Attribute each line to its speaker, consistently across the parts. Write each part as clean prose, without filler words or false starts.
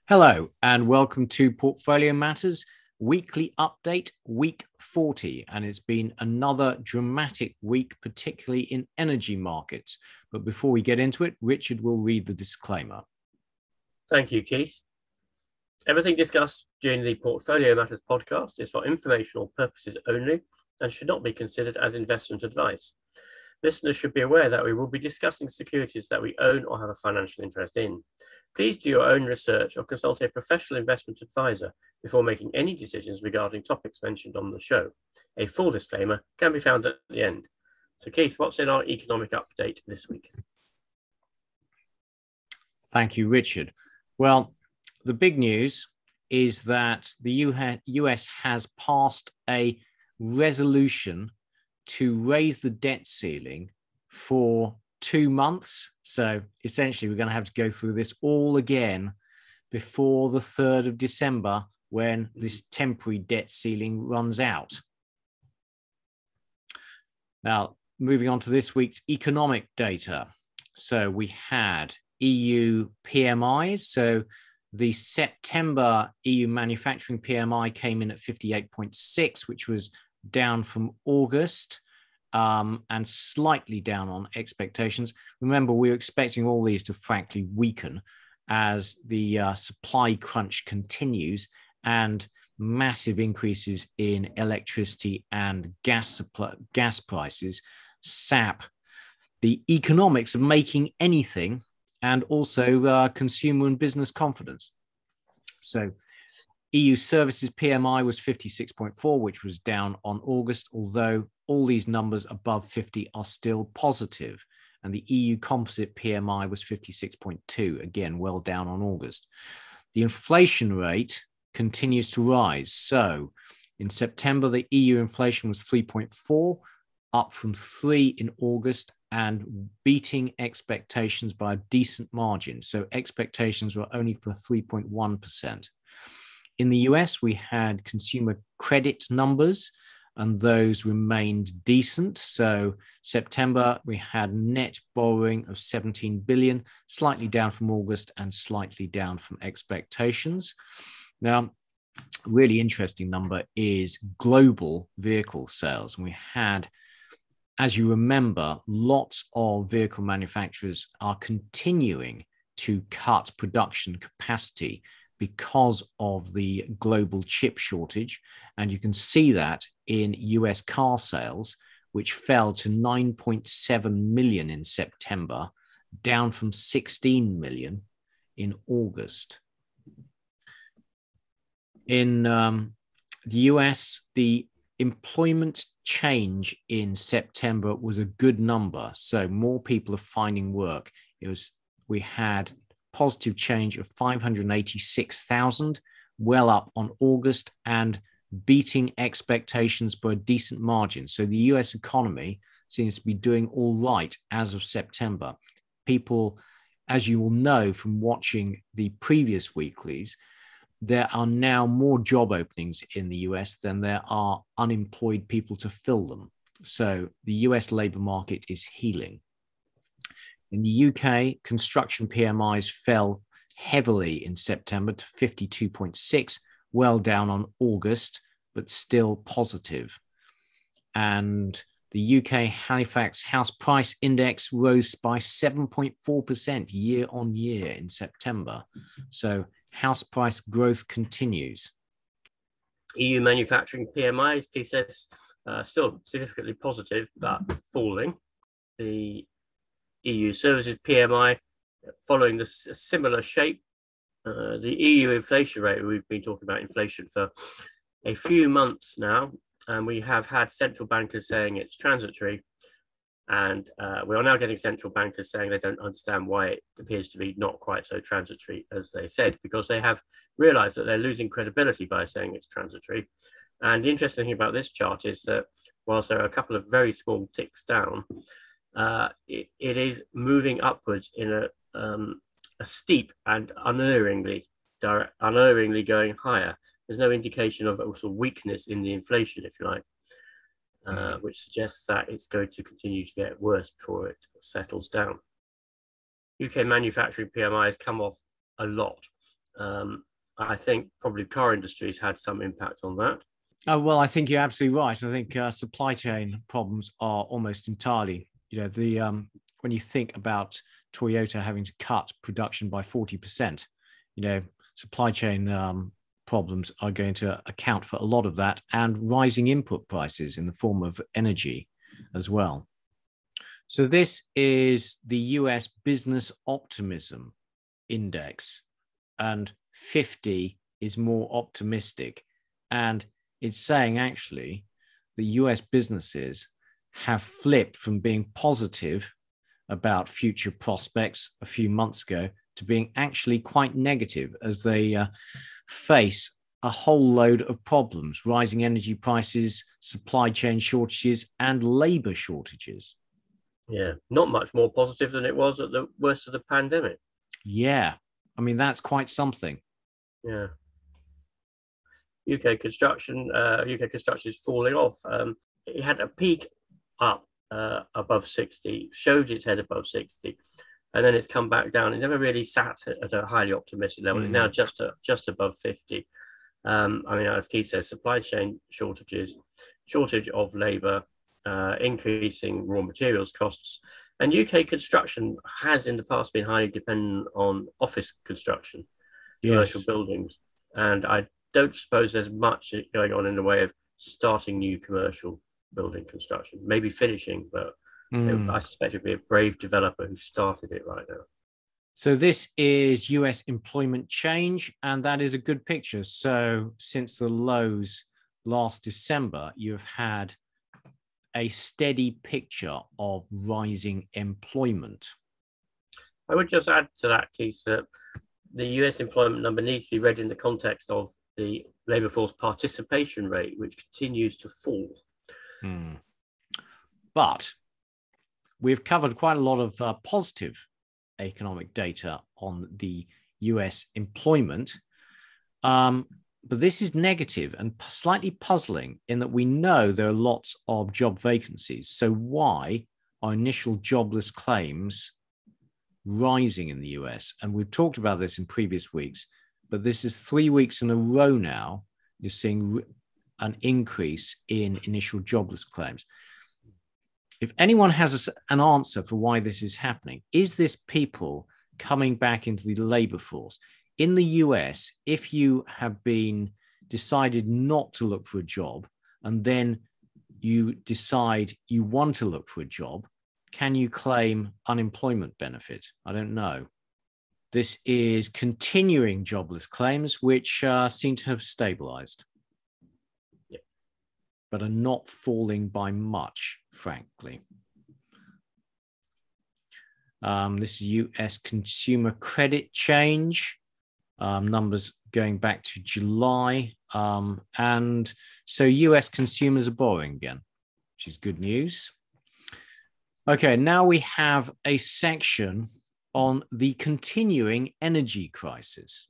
Speaker 1: Hello and welcome to Portfolio Matters weekly update, week 40. And it's been another dramatic week, particularly in energy markets. But before we get into it, Richard will read the disclaimer.
Speaker 2: Thank you, Keith. Everything discussed during the Portfolio Matters podcast is for informational purposes only and should not be considered as investment advice. Listeners should be aware that we will be discussing securities that we own or have a financial interest in. Please do your own research or consult a professional investment advisor before making any decisions regarding topics mentioned on the show. A full disclaimer can be found at the end. So, Keith, what's in our economic update this week?
Speaker 1: Thank you, Richard. Well, the big news is that the US has passed a resolution to raise the debt ceiling for 2 months. So essentially, we're going to have to go through this all again before the 3rd of December when this temporary debt ceiling runs out. Now, moving on to this week's economic data. So we had EU PMIs. So the September EU Manufacturing PMI came in at 58.6, which was down from August and slightly down on expectations. Remember, we were expecting all these to frankly weaken as the supply crunch continues and massive increases in electricity and gas prices sap the economics of making anything and also consumer and business confidence. So EU Services PMI was 56.4, which was down on August, although all these numbers above 50 are still positive. And the EU Composite PMI was 56.2, again, well down on August. The inflation rate continues to rise. So in September, the EU inflation was 3.4, up from 3 in August and beating expectations by a decent margin. So expectations were only for 3.1%. In the US, we had consumer credit numbers, and those remained decent. So September, we had net borrowing of 17 billion, slightly down from August and slightly down from expectations. Now, really interesting number is global vehicle sales. And we had, as you remember, lots of vehicle manufacturers are continuing to cut production capacity because of the global chip shortage. And you can see that in US car sales, which fell to 9.7 million in September, down from 16 million in August. In the US, the employment change in September was a good number. So more people are finding work. We had positive change of 586,000, well up on August and beating expectations by a decent margin. So the US economy seems to be doing all right as of September. People, as you will know from watching the previous weeklies, there are now more job openings in the US than there are unemployed people to fill them. So the US labor market is healing. In the UK, construction PMIs fell heavily in September to 52.6, well down on August, but still positive. And the UK Halifax House Price Index rose by 7.4% year on year in September. So house price growth continues.
Speaker 2: EU Manufacturing PMI, as Keith says, still significantly positive, but falling. The EU Services PMI following a similar shape. The EU inflation rate, we've been talking about inflation for a few months now, and we have had central bankers saying it's transitory. And we are now getting central bankers saying they don't understand why it appears to be not quite so transitory as they said, because they have realized that they're losing credibility by saying it's transitory. And the interesting thing about this chart is that whilst there are a couple of very small ticks down, it is moving upwards in a steep and unerringly going higher. There's no indication of also weakness in the inflation, if you like, which suggests that it's going to continue to get worse before it settles down. UK manufacturing PMI has come off a lot. I think probably car industries had some impact on that.
Speaker 1: Oh, well, I think you're absolutely right. I think supply chain problems are almost entirely, when you think about Toyota having to cut production by 40%, supply chain problems are going to account for a lot of that, and rising input prices in the form of energy as well. So this is the US Business Optimism Index, and 50 is more optimistic. And it's saying actually the US businesses have flipped from being positive about future prospects a few months ago to being actually quite negative as they face a whole load of problems: rising energy prices, supply chain shortages, and labor shortages.
Speaker 2: Yeah, not much more positive than it was at the worst of the pandemic.
Speaker 1: Yeah, I mean, that's quite something.
Speaker 2: Yeah. UK construction is falling off. It had a peak up above 60, showed its head above 60, and then it's come back down. It never really sat at a highly optimistic level. It's now just above 50. I mean, as Keith says, supply chain shortages, shortage of labour, increasing raw materials costs. And UK construction has in the past been highly dependent on office construction, commercial buildings. And I don't suppose there's much going on in the way of starting new commercial building construction, maybe finishing, but I suspect it'd be a brave developer who started it right now.
Speaker 1: So this is US employment change, and that is a good picture. So since the lows last December, you've had a steady picture of rising employment.
Speaker 2: I would just add to that, Keith, that the US employment number needs to be read in the context of the labour force participation rate, which continues to fall.
Speaker 1: But we've covered quite a lot of positive economic data on the US employment. But this is negative and slightly puzzling in that we know there are lots of job vacancies. So why are initial jobless claims rising in the US? And we've talked about this in previous weeks, but this is 3 weeks in a row now. You're seeing an increase in initial jobless claims. If anyone has an answer for why this is happening, is this people coming back into the labor force? In the US, if you have been decided not to look for a job and then you decide you want to look for a job, can you claim unemployment benefit? I don't know. This is continuing jobless claims, which seem to have stabilized, but are not falling by much, frankly. This is US consumer credit change. Numbers going back to July. And so US consumers are borrowing again, which is good news. Okay, now we have a section on the continuing energy crisis.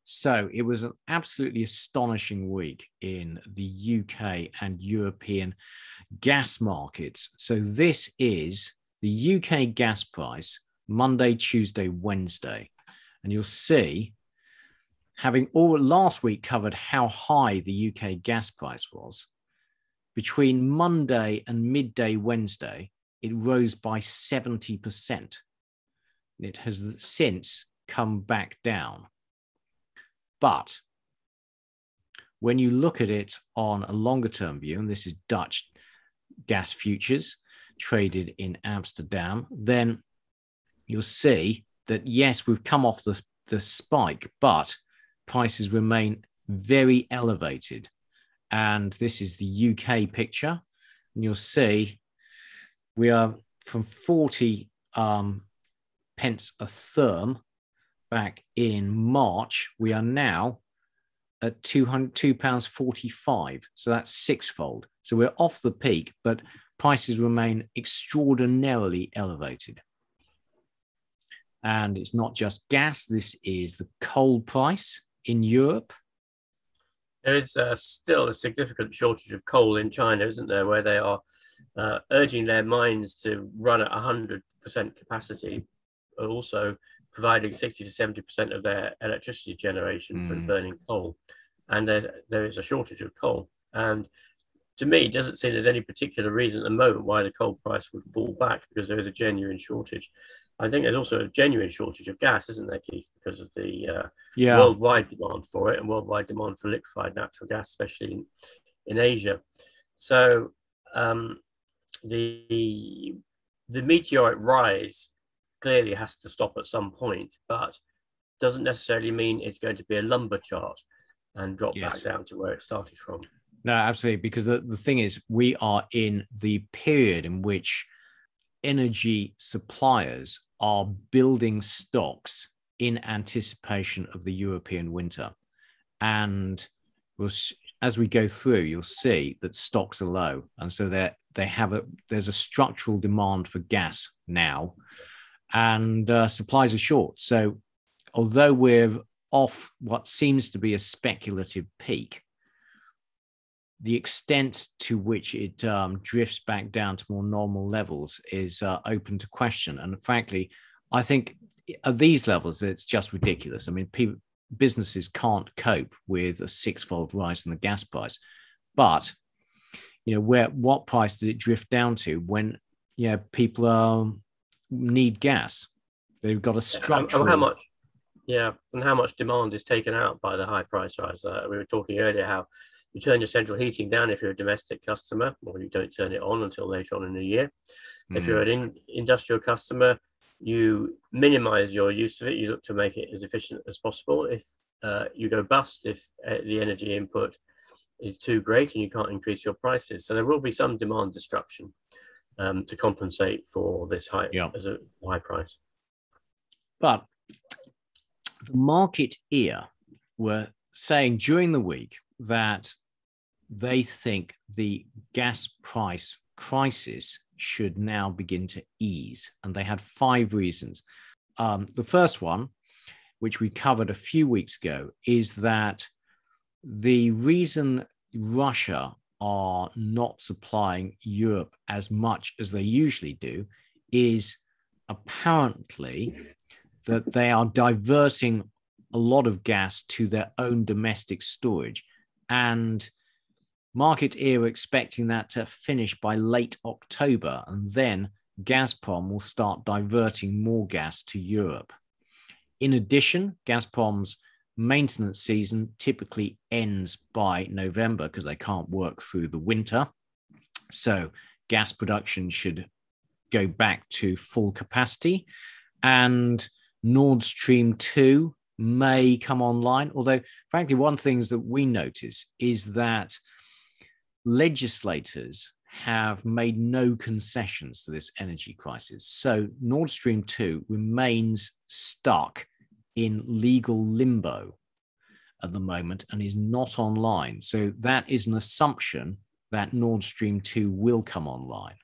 Speaker 1: So it was an absolutely astonishing week in the UK and European gas markets. So this is the UK gas price, Monday, Tuesday, Wednesday. And you'll see, having all last week covered how high the UK gas price was, between Monday and midday Wednesday, it rose by 70%. It has since come back down. But when you look at it on a longer term view, and this is Dutch gas futures traded in Amsterdam, then you'll see that, yes, we've come off the spike, but prices remain very elevated. And this is the UK picture. And you'll see we are from 40 pence a therm back in March. We are now at £202.45. So that's sixfold. So we're off the peak, but prices remain extraordinarily elevated. And it's not just gas. This is the coal price in Europe.
Speaker 2: There is still a significant shortage of coal in China, isn't there, where they are urging their mines to run at 100% capacity, but also providing 60 to 70% of their electricity generation from burning coal. And there is a shortage of coal. And to me, it doesn't seem there's any particular reason at the moment why the coal price would fall back, because there is a genuine shortage. I think there's also a genuine shortage of gas, isn't there, Keith, because of the worldwide demand for it and worldwide demand for liquefied natural gas, especially in Asia. So the meteoric rise clearly has to stop at some point, but doesn't necessarily mean it's going to be a lumber chart and drop back down to where it started from.
Speaker 1: No, absolutely. Because the thing is, we are in the period in which energy suppliers are building stocks in anticipation of the European winter. And as we go through, you'll see that stocks are low. And so there's a structural demand for gas now, and supplies are short. So although we're off what seems to be a speculative peak, the extent to which it drifts back down to more normal levels is open to question. And frankly, I think at these levels, it's just ridiculous. I mean, businesses can't cope with a six-fold rise in the gas price. But, what price does it drift down to when, people need gas? They've got a structural...
Speaker 2: And how much demand is taken out by the high price rise? We were talking earlier how you turn your central heating down if you're a domestic customer, or you don't turn it on until later on in the year. If you're an industrial customer, you minimize your use of it. You look to make it as efficient as possible. If you go bust, if the energy input is too great and you can't increase your prices. So there will be some demand destruction to compensate for this high price.
Speaker 1: But the market ear were saying during the week that they think the gas price crisis should now begin to ease. And they had 5 reasons. The first one, which we covered a few weeks ago, is that the reason Russia are not supplying Europe as much as they usually do is apparently that they are diverting a lot of gas to their own domestic storage. And market ear expecting that to finish by late October, and then Gazprom will start diverting more gas to Europe. In addition, Gazprom's maintenance season typically ends by November because they can't work through the winter. So gas production should go back to full capacity, and Nord Stream 2 may come online. Although, frankly, one thing that we notice is that legislators have made no concessions to this energy crisis. So Nord Stream 2 remains stuck in legal limbo at the moment and is not online. So that is an assumption that Nord Stream 2 will come online.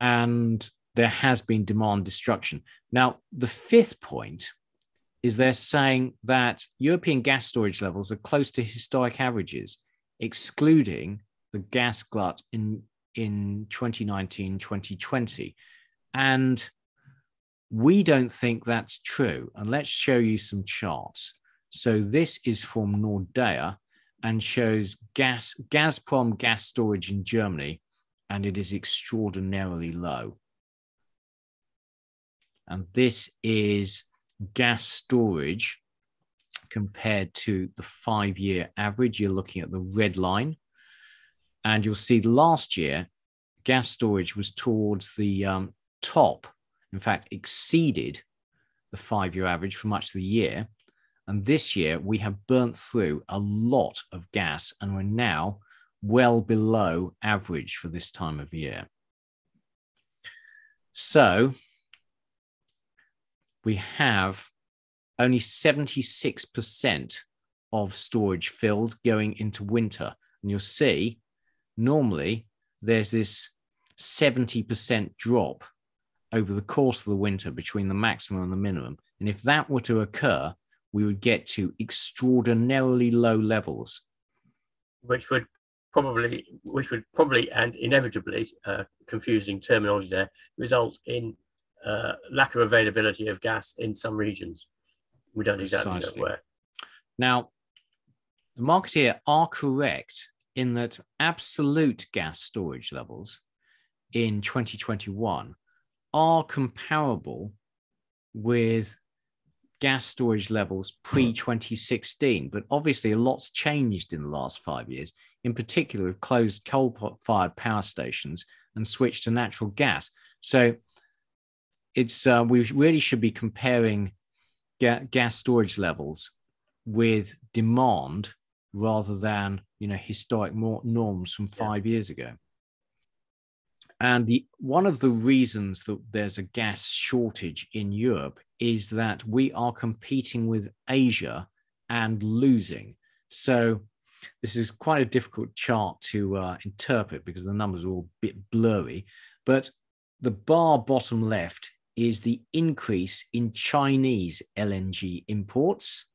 Speaker 1: And there has been demand destruction. Now, the 5th point is they're saying that European gas storage levels are close to historic averages, excluding the gas glut in 2019, 2020. And we don't think that's true. And let's show you some charts. So this is from Nordea and shows Gazprom gas storage in Germany, and it is extraordinarily low. And this is gas storage compared to the 5-year average. You're looking at the red line. And you'll see last year, gas storage was towards the top, in fact, exceeded the 5-year average for much of the year. And this year, we have burnt through a lot of gas, and we're now well below average for this time of year. So we have only 76% of storage filled going into winter. And you'll see, normally, there's this 70% drop over the course of the winter between the maximum and the minimum. And if that were to occur, we would get to extraordinarily low levels.
Speaker 2: Which would probably and inevitably, confusing terminology there, result in lack of availability of gas in some regions. We don't exactly know where.
Speaker 1: Now, the marketeer are correct in that absolute gas storage levels in 2021 are comparable with gas storage levels pre-2016, but obviously a lot's changed in the last 5 years. In particular, we've closed coal-fired power stations and switched to natural gas. So it's we really should be comparing gas storage levels with demand rather than historic norms from 5 years ago. And one of the reasons that there's a gas shortage in Europe is that we are competing with Asia and losing. So this is quite a difficult chart to interpret because the numbers are all a bit blurry. But the bar bottom left is the increase in Chinese LNG imports.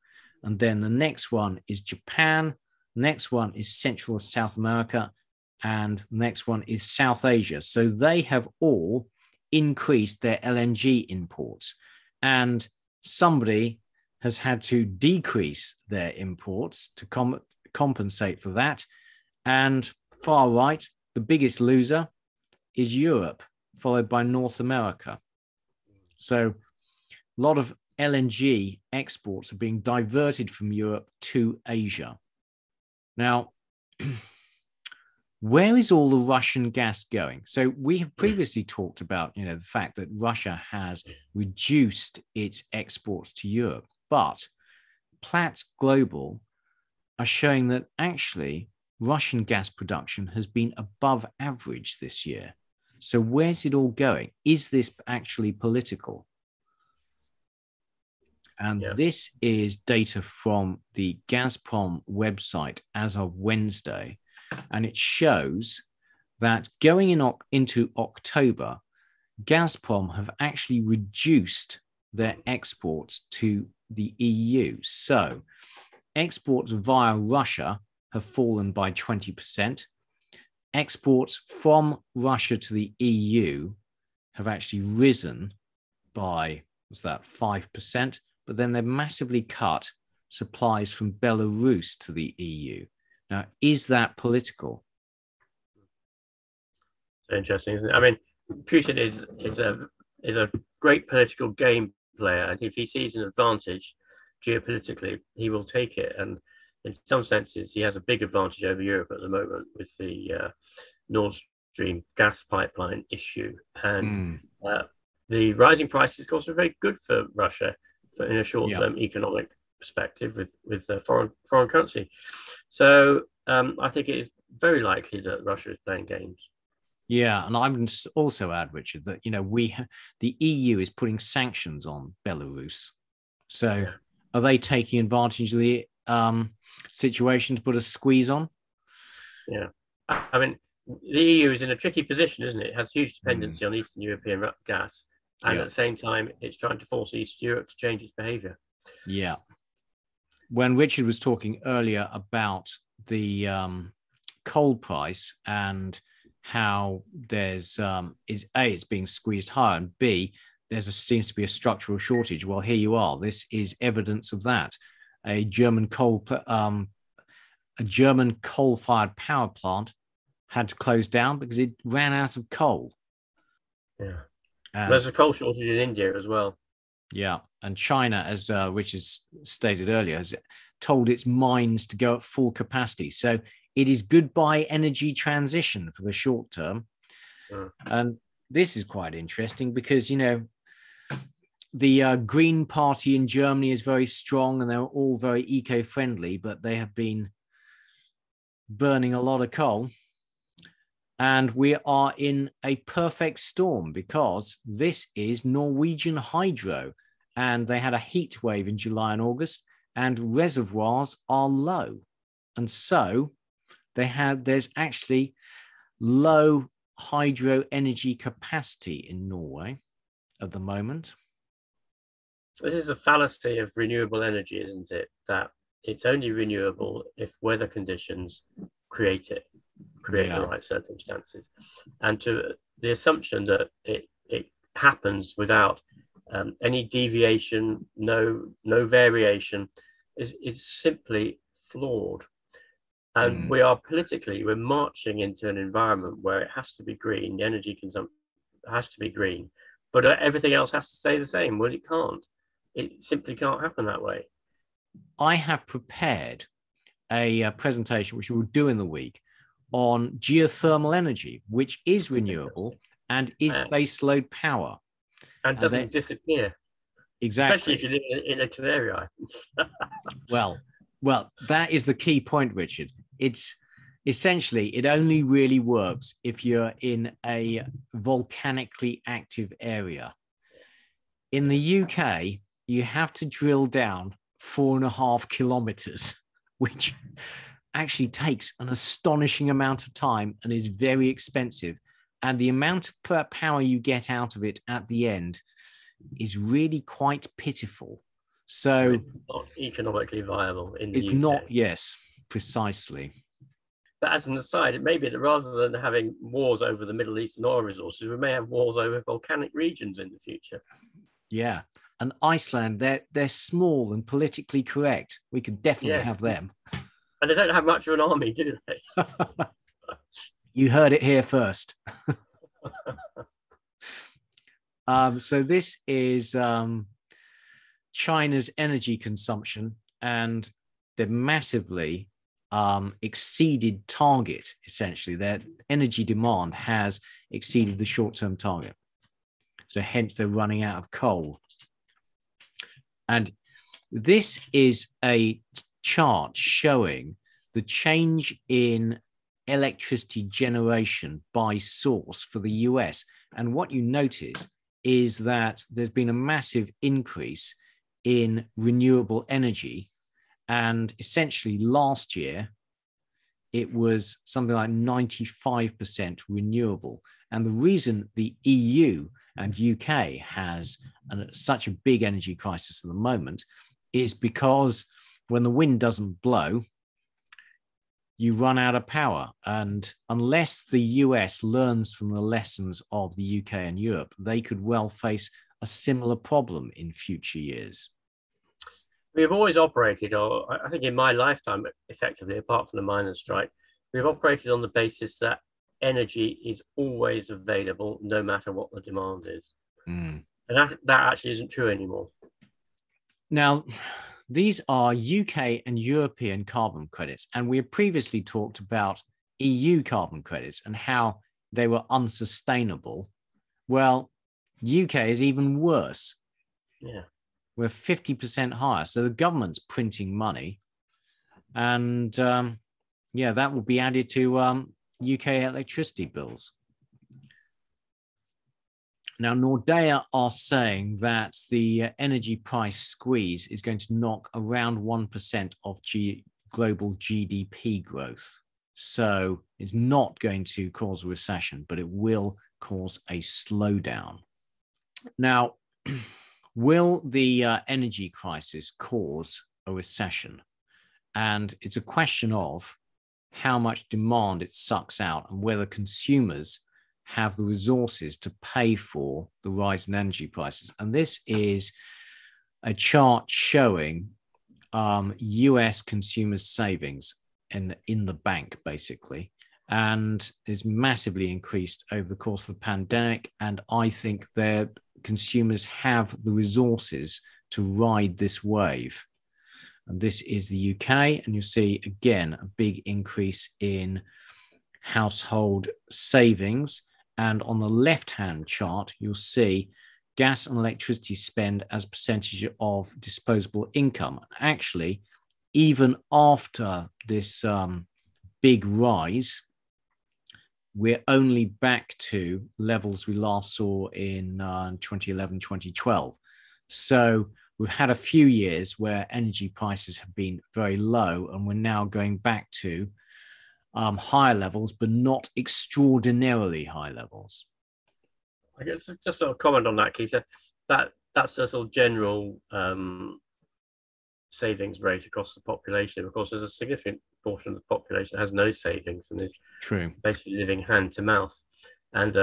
Speaker 1: And then the next one is Japan. Next one is Central and South America. And the next one is South Asia. So they have all increased their LNG imports. And somebody has had to decrease their imports to compensate for that. And far right, the biggest loser is Europe, followed by North America. So a lot of LNG exports are being diverted from Europe to Asia. Now, where is all the Russian gas going? So we have previously talked about, the fact that Russia has reduced its exports to Europe, but Platts Global are showing that actually Russian gas production has been above average this year. So where's it all going? Is this actually political? And this is data from the Gazprom website as of Wednesday. And it shows that going into October, Gazprom have actually reduced their exports to the EU. So exports via Russia have fallen by 20%. Exports from Russia to the EU have actually risen by, 5%? But then they've massively cut supplies from Belarus to the EU. Now, is that political?
Speaker 2: So interesting, isn't it? I mean, Putin is a great political game player, and if he sees an advantage geopolitically, he will take it. And in some senses, he has a big advantage over Europe at the moment with the Nord Stream gas pipeline issue, and the rising prices, of course, are very good for Russia in a short-term economic perspective with foreign currency. So I think it is very likely that Russia is playing games.
Speaker 1: Yeah, and I would also add, Richard, that the EU is putting sanctions on Belarus. So are they taking advantage of the situation to put a squeeze on?
Speaker 2: Yeah, I mean, the EU is in a tricky position, isn't it? It has huge dependency on Eastern European gas, and at the same time, it's trying to force East Europe to change its behaviour. Yeah.
Speaker 1: When Richard was talking earlier about the coal price and how there's is A, it's being squeezed higher, and B, seems to be a structural shortage. Well, here you are. This is evidence of that. A German coal-fired power plant had to close down because it ran out of coal.
Speaker 2: Yeah. There's a coal shortage in India as well.
Speaker 1: Yeah, and China, as Richard stated earlier, has told its mines to go at full capacity. So it is goodbye energy transition for the short term. And this is quite interesting because, the Green Party in Germany is very strong and they're all very eco-friendly, but they have been burning a lot of coal. And we are in a perfect storm because this is Norwegian hydro, and they had a heat wave in July and August, and reservoirs are low. And so there's actually low hydro energy capacity in Norway at the moment.
Speaker 2: This is a fallacy of renewable energy, isn't it? That it's only renewable if weather conditions create the right circumstances. And to the assumption that it happens without any deviation, no variation, is simply flawed. And we're marching into an environment where it has to be green. The energy consumption has to be green, but everything else has to stay the same. Well, it can't. It simply can't happen that way.
Speaker 1: I have prepared a presentation, which we'll do in the week, on geothermal energy, which is renewable and is baseload power.
Speaker 2: And doesn't disappear.
Speaker 1: Exactly.
Speaker 2: Especially if you live in a Canary Islands.
Speaker 1: Well, that is the key point, Richard. It's essentially, it only really works if you're in a volcanically active area. In the UK, you have to drill down 4.5 kilometers, which actually takes an astonishing amount of time and is very expensive. And the amount of power you get out of it at the end is really quite pitiful. So
Speaker 2: it's not economically viable in the UK.
Speaker 1: It's not, yes, precisely.
Speaker 2: But as an aside, it may be that rather than having wars over the Middle Eastern oil resources, we may have wars over volcanic regions in the future.
Speaker 1: Yeah. And Iceland, they're small and politically correct. We could definitely have them.
Speaker 2: And they don't have much of an army, do they?
Speaker 1: You heard it here first. So this is China's energy consumption, and they've massively exceeded target. Essentially, their energy demand has exceeded the short-term target. So hence they're running out of coal. And this is a chart showing the change in electricity generation by source for the US. And what you notice is that there's been a massive increase in renewable energy. And essentially last year, it was something like 95% renewable. And the reason the EU and UK has such a big energy crisis at the moment is because when the wind doesn't blow, you run out of power. And unless the US learns from the lessons of the UK and Europe, they could well face a similar problem in future years.
Speaker 2: We've always operated, or I think in my lifetime, effectively, apart from the miners' strike, we've operated on the basis that energy is always available, no matter what the demand is. And that actually isn't true anymore.
Speaker 1: Now, these are UK and European carbon credits. And we have previously talked about EU carbon credits and how they were unsustainable. Well, UK is even worse.
Speaker 2: Yeah.
Speaker 1: We're 50% higher. So the government's printing money. And that will be added to UK electricity bills. Now, Nordea are saying that the energy price squeeze is going to knock around 1% of global GDP growth. So it's not going to cause a recession, but it will cause a slowdown. Now, will the energy crisis cause a recession? And it's a question of how much demand it sucks out and whether consumers have the resources to pay for the rise in energy prices. And this is a chart showing US consumers' savings in the bank, basically, and is massively increased over the course of the pandemic. And I think their consumers have the resources to ride this wave. And this is the UK, and you'll see, again, a big increase in household savings. And on the left-hand chart, you'll see gas and electricity spend as percentage of disposable income. Actually, even after this big rise, we're only back to levels we last saw in 2011, 2012. So we've had a few years where energy prices have been very low, and we're now going back to higher levels, but not extraordinarily high levels.
Speaker 2: I guess just sort of comment on that, Keith. That's a sort of general savings rate across the population. Of course, there's a significant portion of the population that has no savings and is basically living hand to mouth. And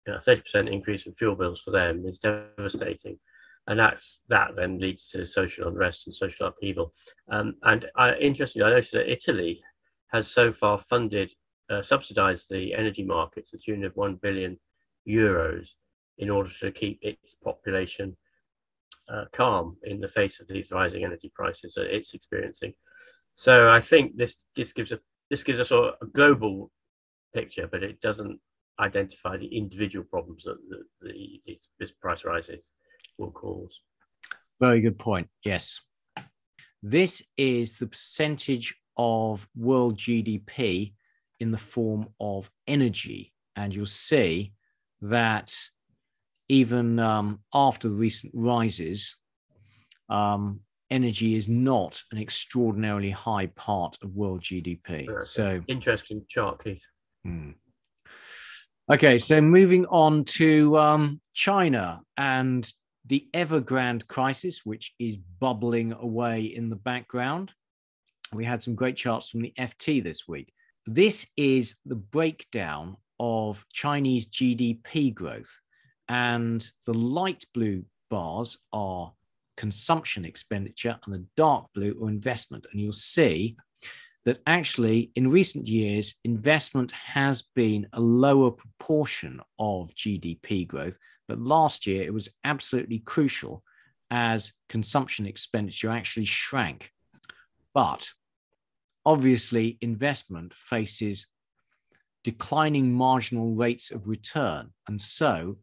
Speaker 2: 30% increase in fuel bills for them is devastating. And that then leads to social unrest and social upheaval. Interestingly, I noticed that Italy has so far subsidized the energy market to the tune of €1 billion in order to keep its population calm in the face of these rising energy prices that it's experiencing. So I think this gives us sort of a global picture, but it doesn't identify the individual problems that this price rises will cause.
Speaker 1: Very good point. Yes. This is the percentage of world GDP in the form of energy. And you'll see that even after the recent rises, energy is not an extraordinarily high part of world GDP. So
Speaker 2: interesting chart, Keith.
Speaker 1: Okay, so moving on to China and the Evergrande crisis, which is bubbling away in the background. We had some great charts from the FT this week. This is the breakdown of Chinese GDP growth, and the light blue bars are consumption expenditure and the dark blue are investment. And you'll see that actually in recent years, investment has been a lower proportion of GDP growth, but last year it was absolutely crucial as consumption expenditure actually shrank. But obviously investment faces declining marginal rates of return. And so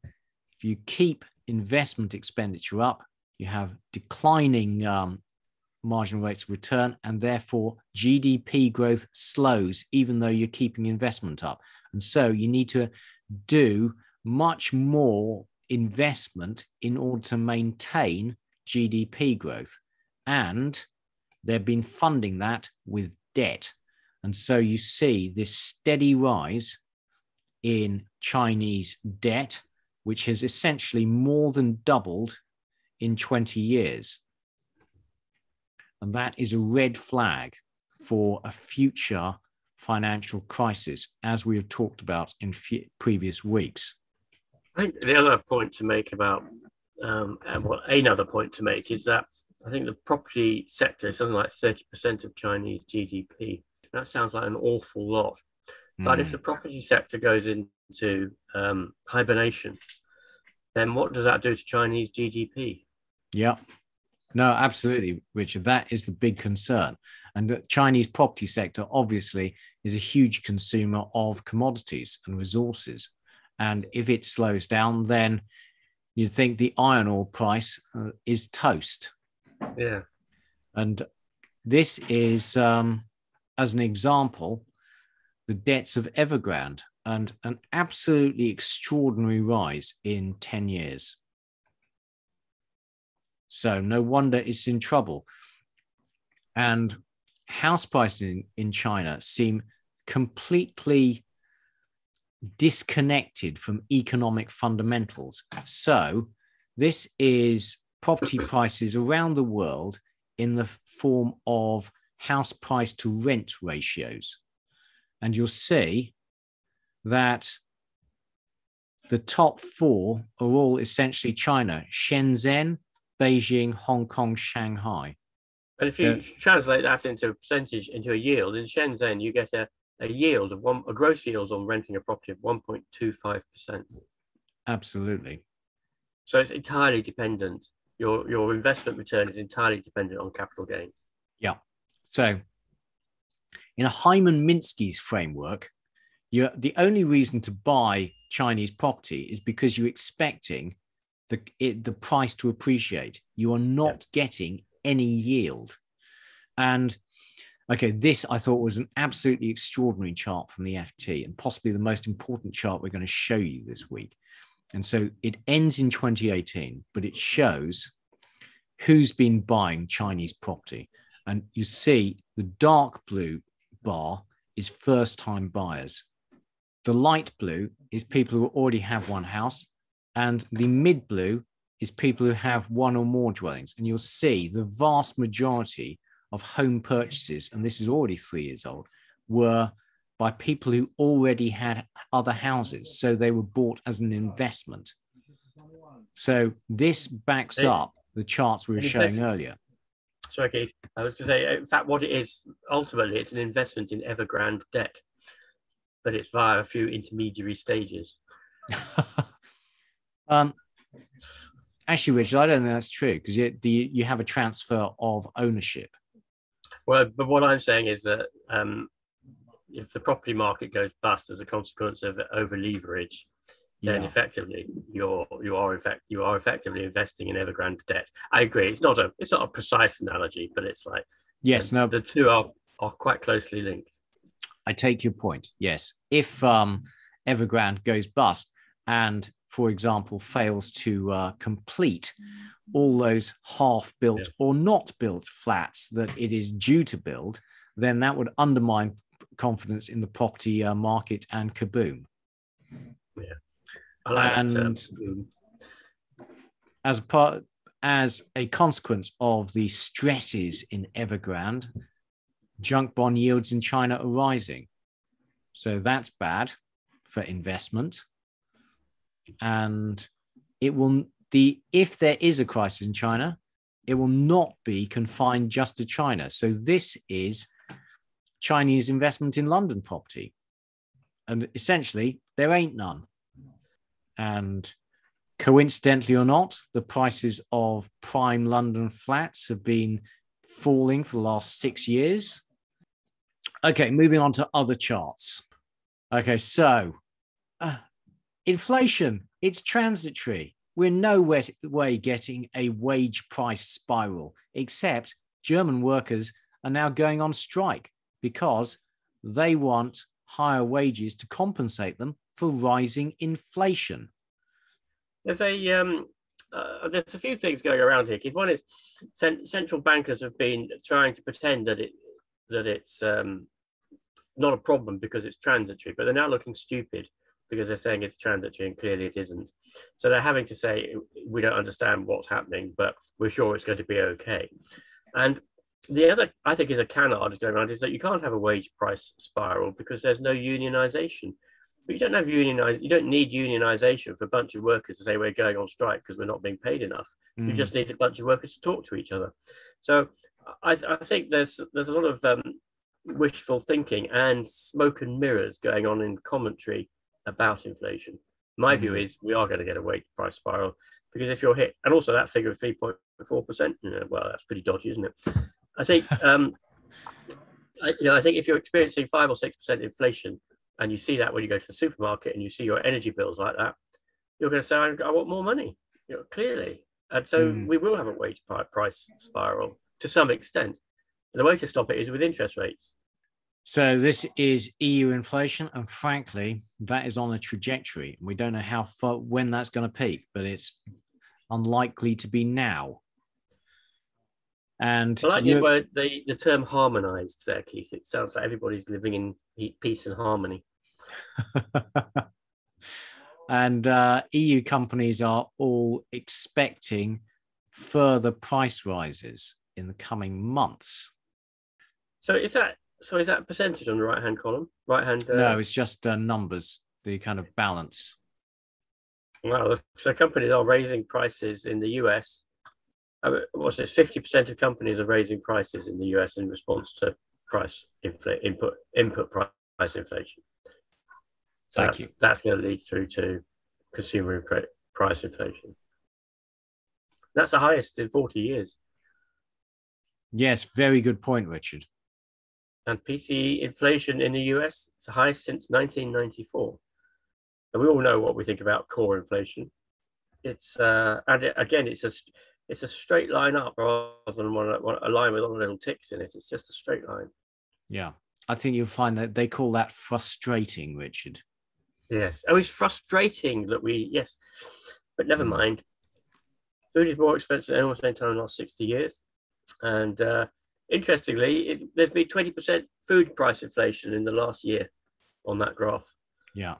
Speaker 1: if you keep investment expenditure up, you have declining marginal rates of return, and therefore GDP growth slows even though you're keeping investment up. And so you need to do much more investment in order to maintain GDP growth. And they've been funding that with debt. And so you see this steady rise in Chinese debt, which has essentially more than doubled in 20 years. And that is a red flag for a future financial crisis, as we have talked about in previous weeks.
Speaker 2: I think the other point to make about, another point to make is that I think the property sector is something like 30% of Chinese GDP. That sounds like an awful lot. But if the property sector goes into hibernation, then what does that do to Chinese GDP?
Speaker 1: Yeah. No, absolutely, Richard. That is the big concern. And the Chinese property sector obviously is a huge consumer of commodities and resources. And if it slows down, then you'd think the iron ore price is toast.
Speaker 2: Yeah.
Speaker 1: And this is, as an example, the debts of Evergrande, and an absolutely extraordinary rise in 10 years. So no wonder it's in trouble. And house prices in China seem completely disconnected from economic fundamentals. So this is property prices around the world in the form of house price to rent ratios. And you'll see that the top four are all essentially China: Shenzhen, Beijing, Hong Kong, Shanghai.
Speaker 2: And if you translate that into a percentage, into a yield, in Shenzhen, you get a yield of a gross yield on renting a property of 1.25%.
Speaker 1: Absolutely.
Speaker 2: So it's entirely dependent. Your investment return is entirely dependent on capital gain.
Speaker 1: Yeah. So in a Hyman-Minsky's framework, the only reason to buy Chinese property is because you're expecting the price to appreciate. You are not getting any yield. And okay, this I thought was an absolutely extraordinary chart from the FT, and possibly the most important chart we're going to show you this week. And so it ends in 2018, but it shows who's been buying Chinese property. And you see the dark blue bar is first-time buyers. The light blue is people who already have one house, and the mid blue is people who have one or more dwellings. And you'll see the vast majority of home purchases, and this is already 3 years old, were by people who already had other houses. So they were bought as an investment. So this backs up the charts we were showing earlier.
Speaker 2: Sorry, Keith. I was going to say, in fact, what it is, ultimately, it's an investment in Evergrande debt, but it's via a few intermediary stages.
Speaker 1: Actually, Richard, I don't think that's true, because you have a transfer of ownership.
Speaker 2: Well, but what I'm saying is that if the property market goes bust as a consequence of over leverage, then effectively you are effectively investing in Evergrande debt. I agree. It's not a precise analogy, but it's like the two are quite closely linked.
Speaker 1: I take your point. Yes, if Evergrande goes bust and, for example, fails to complete all those half-built or not built flats that it is due to build, then that would undermine confidence in the property market and kaboom.
Speaker 2: Yeah, I like that term.
Speaker 1: As a consequence of the stresses in Evergrande, junk bond yields in China are rising. So that's bad for investment. And if there is a crisis in China, it will not be confined just to China. So this is Chinese investment in London property. And essentially, there ain't none. And coincidentally or not, the prices of prime London flats have been falling for the last 6 years. Okay, moving on to other charts. Okay, so inflation, it's transitory. We're no way getting a wage price spiral, except German workers are now going on strike because they want higher wages to compensate them for rising inflation.
Speaker 2: There's a few things going around here. One is central bankers have been trying to pretend that it's not a problem because it's transitory, but they're now looking stupid because they're saying it's transitory and clearly it isn't. So they're having to say, we don't understand what's happening, but we're sure it's going to be okay. And the other, I think, is a canard is going around is that you can't have a wage price spiral because there's no unionization. But you don't need unionization for a bunch of workers to say we're going on strike because we're not being paid enough. You just need a bunch of workers to talk to each other. So I think there's a lot of wishful thinking and smoke and mirrors going on in commentary about inflation. My view is we are going to get a wage price spiral because if you're hit, and also that figure of 3.4%, well, that's pretty dodgy, isn't it? I think I think if you're experiencing 5 or 6% inflation and you see that when you go to the supermarket and you see your energy bills like that, you're going to say, I want more money, clearly. And so we will have a wage price spiral to some extent. And the way to stop it is with interest rates.
Speaker 1: So this is EU inflation, and frankly, that is on a trajectory. We don't know when that's going to peak, but it's unlikely to be now. And
Speaker 2: I like the term harmonized there, Keith. It sounds like everybody's living in peace and harmony.
Speaker 1: And EU companies are all expecting further price rises in the coming months.
Speaker 2: So is that percentage on the right-hand column?
Speaker 1: No, it's just numbers, the kind of balance.
Speaker 2: Wow. So companies are raising prices in the US. What's this? 50% of companies are raising prices in the US in response to input price inflation. So that's going to lead through to consumer price inflation. That's the highest in 40 years.
Speaker 1: Yes, very good point, Richard.
Speaker 2: And PCE inflation in the US is the highest since 1994. And we all know what we think about core inflation. It's it's a straight line up rather than a line with all the little ticks in it. It's just a straight line.
Speaker 1: Yeah, I think you'll find that they call that frustrating, Richard.
Speaker 2: Yes. Oh, it's frustrating that but never mind. Food is more expensive than almost any time in the last 60 years. And interestingly, there's been 20% food price inflation in the last year on that graph.
Speaker 1: Yeah.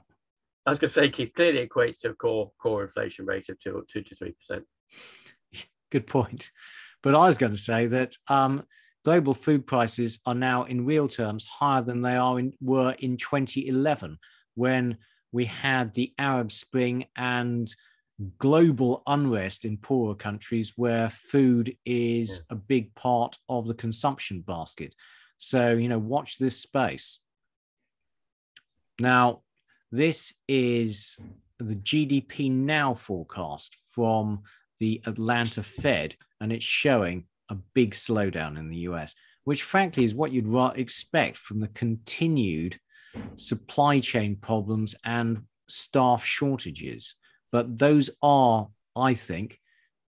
Speaker 2: I was going to say, Keith, clearly equates to a core inflation rate of 2 to 3%.
Speaker 1: Good point. But I was going to say that global food prices are now in real terms higher than they were in 2011, when we had the Arab Spring and global unrest in poorer countries where food is a big part of the consumption basket. So, watch this space. Now, this is the GDP Now forecast from the Atlanta Fed, and it's showing a big slowdown in the US, which frankly is what you'd expect from the continued supply chain problems and staff shortages. But those are, I think,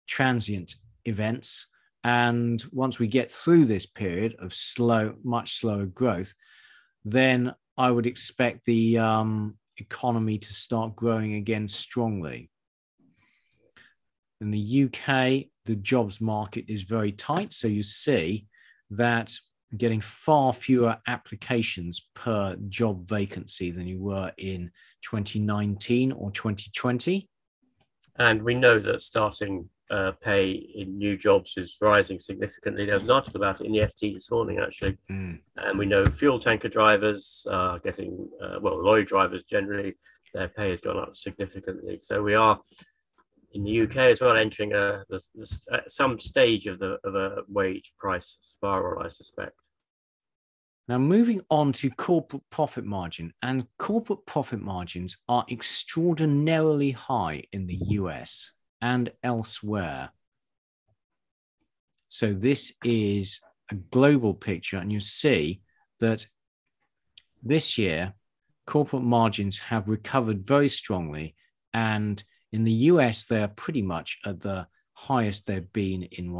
Speaker 1: transient events. And once we get through this period of much slower growth, then I would expect the economy to start growing again strongly. In the UK, the jobs market is very tight. So you see that getting far fewer applications per job vacancy than you were in 2019 or 2020.
Speaker 2: And we know that starting pay in new jobs is rising significantly. There was an article about it in the FT this morning, actually. And we know fuel tanker drivers are getting, lorry drivers generally, their pay has gone up significantly. So we are, in the UK as well, entering some stage of a wage price spiral, I suspect.
Speaker 1: Now, moving on to corporate profit margin, and corporate profit margins are extraordinarily high in the US and elsewhere. So this is a global picture, and you see that this year, corporate margins have recovered very strongly, and in the US, they're pretty much at the highest they've been in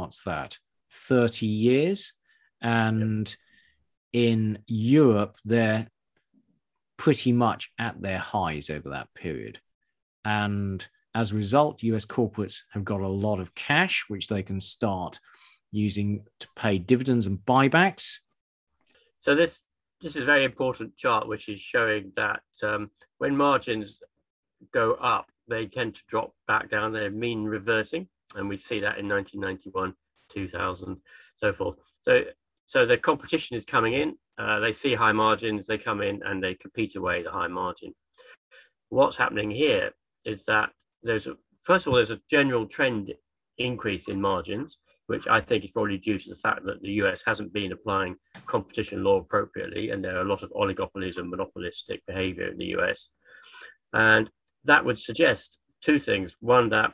Speaker 1: 30 years. And in Europe, they're pretty much at their highs over that period. And as a result, US corporates have got a lot of cash, which they can start using to pay dividends and buybacks.
Speaker 2: So this is a very important chart, which is showing that when margins go up, they tend to drop back down. They're mean reverting, and we see that in 1991, 2000, so forth. So the competition is coming in. They see high margins, they come in and they compete away the high margin. What's happening here is that there's a general trend increase in margins, which I think is probably due to the fact that the US hasn't been applying competition law appropriately, and there are a lot of oligopolies and monopolistic behavior in the US. And that would suggest two things. One, that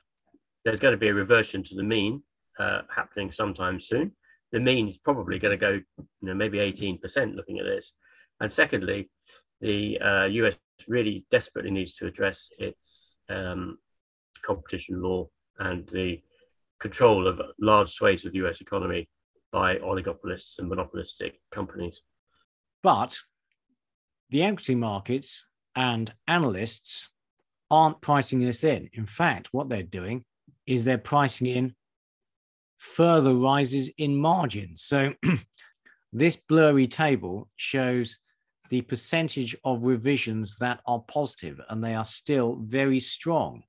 Speaker 2: there's going to be a reversion to the mean happening sometime soon. The mean is probably going to go, maybe 18% looking at this. And secondly, the US really desperately needs to address its competition law and the control of large swathes of the US economy by oligopolists and monopolistic companies.
Speaker 1: But the equity markets and analysts aren't pricing this in. In fact, what they're doing is they're pricing in further rises in margins. So this blurry table shows the percentage of revisions that are positive, and they are still very strong.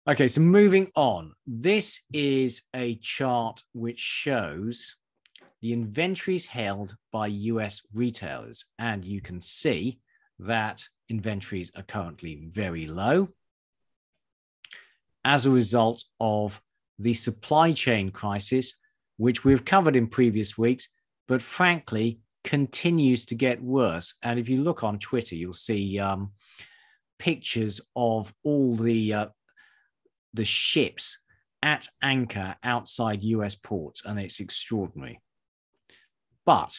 Speaker 1: Okay, so moving on. This is a chart which shows the inventories held by US retailers, and you can see that inventories are currently very low as a result of the supply chain crisis, which we've covered in previous weeks, but frankly continues to get worse. And if you look on Twitter, you'll see pictures of all the ships at anchor outside US ports, and it's extraordinary. But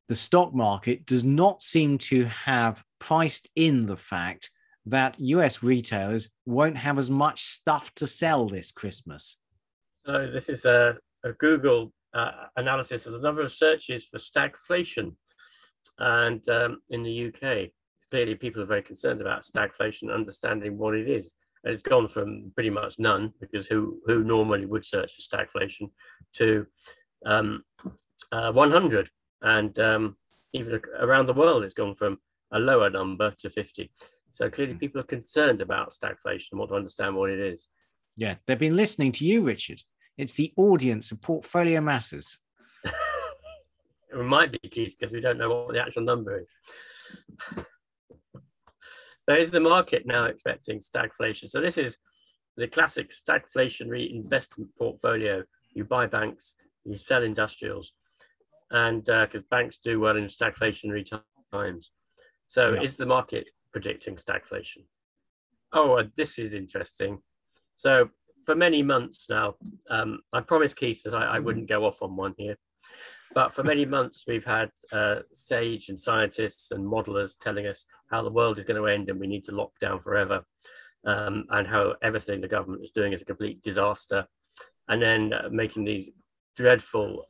Speaker 1: the stock market does not seem to have priced in the fact that US retailers won't have as much stuff to sell this Christmas.
Speaker 2: So this is a Google analysis of the number of searches for stagflation. And in the UK, clearly people are very concerned about stagflation, understanding what it is. And it's gone from pretty much none, because who normally would search for stagflation, to 100. And even around the world, it's gone from a lower number to 50. So clearly people are concerned about stagflation and want to understand what it is.
Speaker 1: Yeah, they've been listening to you, Richard. It's the audience of Portfolio Matters.
Speaker 2: It might be, Keith, because we don't know what the actual number is. So is the market now expecting stagflation? So this is the classic stagflationary investment portfolio. You buy banks, you sell industrials, and because banks do well in stagflationary times. So is the market predicting stagflation? Oh, this is interesting. So for many months now, I promised Keith that I wouldn't go off on one here. But for many months, we've had sage and scientists and modelers telling us how the world is going to end and we need to lock down forever, and how everything the government is doing is a complete disaster. And then making these dreadful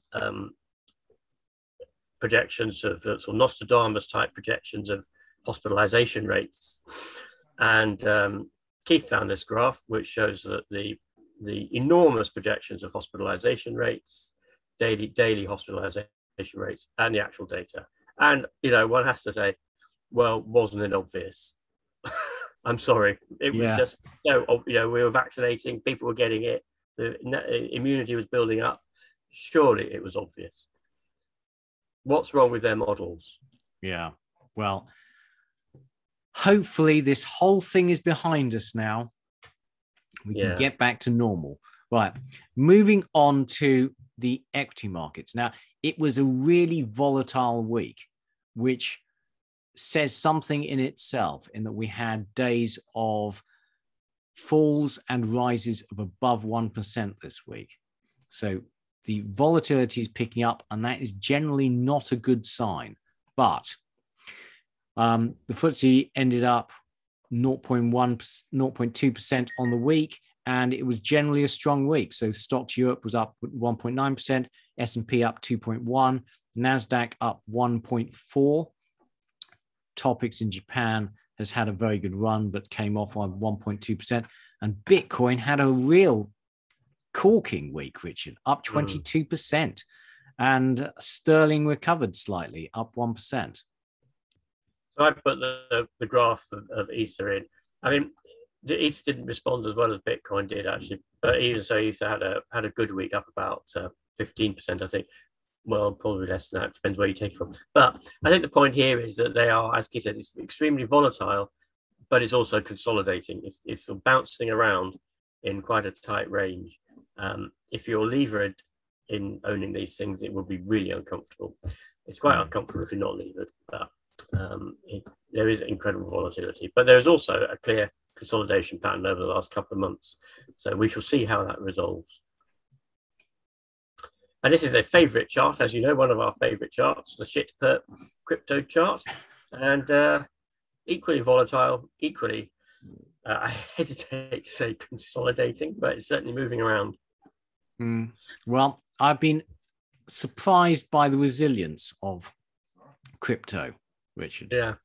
Speaker 2: projections of sort of Nostradamus type projections of hospitalization rates. And Keith found this graph, which shows that the enormous projections of hospitalization rates, daily hospitalization rates, and the actual data. And, you know, one has to say, well, wasn't it obvious? I'm sorry. It was just, you know, we were vaccinating, people were getting it, the immunity was building up. Surely it was obvious. What's wrong with their models?
Speaker 1: Yeah. Well, hopefully this whole thing is behind us now. We can get back to normal. Right. Moving on to the equity markets. Now, it was a really volatile week, which says something in itself, in that we had days of falls and rises of above 1% this week. So the volatility is picking up, and that is generally not a good sign. But the FTSE ended up 0.2% on the week, and it was generally a strong week. So Stocks Europe was up 1.9%, S&P up 2.1%, NASDAQ up 1.4%. Topics in Japan has had a very good run, but came off on 1.2%. And Bitcoin had a real corking week, Richard, up 22%. And sterling recovered slightly, up 1%.
Speaker 2: So I put the graph of Ether in. I mean, the Ether didn't respond as well as Bitcoin did, actually. But even so, Ether had a good week, up about 15%, I think. Well, probably less than that. Depends where you take it from. But I think the point here is that they are, as Keith said, it's extremely volatile, but it's also consolidating. It's sort of bouncing around in quite a tight range. If you're levered in owning these things, it will be really uncomfortable. It's quite uncomfortable if you're not levered, but there is incredible volatility. But there's also a clear consolidation pattern over the last couple of months. So we shall see how that resolves. And this is a favorite chart, as you know, one of our favorite charts, the shit perp crypto chart. And equally volatile, equally, I hesitate to say consolidating, but it's certainly moving around.
Speaker 1: Well, I've been surprised by the resilience of crypto, Richard.
Speaker 2: Yeah.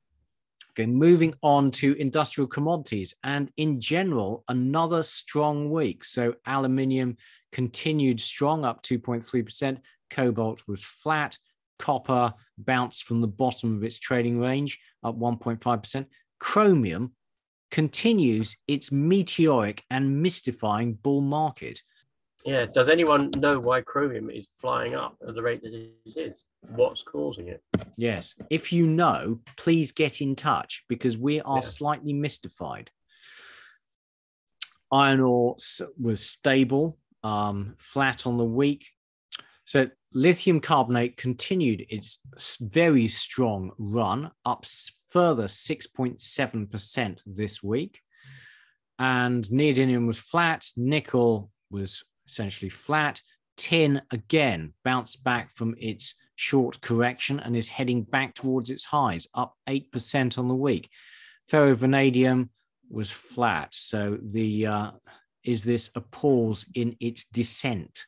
Speaker 1: Okay, moving on to industrial commodities, and in general, another strong week. So aluminium continued strong, up 2.3%. Cobalt was flat. Copper bounced from the bottom of its trading range, up 1.5%. Chromium continues its meteoric and mystifying bull market.
Speaker 2: Yeah. Does anyone know why chromium is flying up at the rate that it is? What's causing it?
Speaker 1: Yes. If you know, please get in touch, because we are slightly mystified. Iron ore was stable, flat on the week. So lithium carbonate continued its very strong run, up further 6.7% this week. And neodymium was flat. Nickel was essentially flat. Tin, again, bounced back from its short correction and is heading back towards its highs, up 8% on the week. Ferrovanadium was flat. So is this a pause in its descent?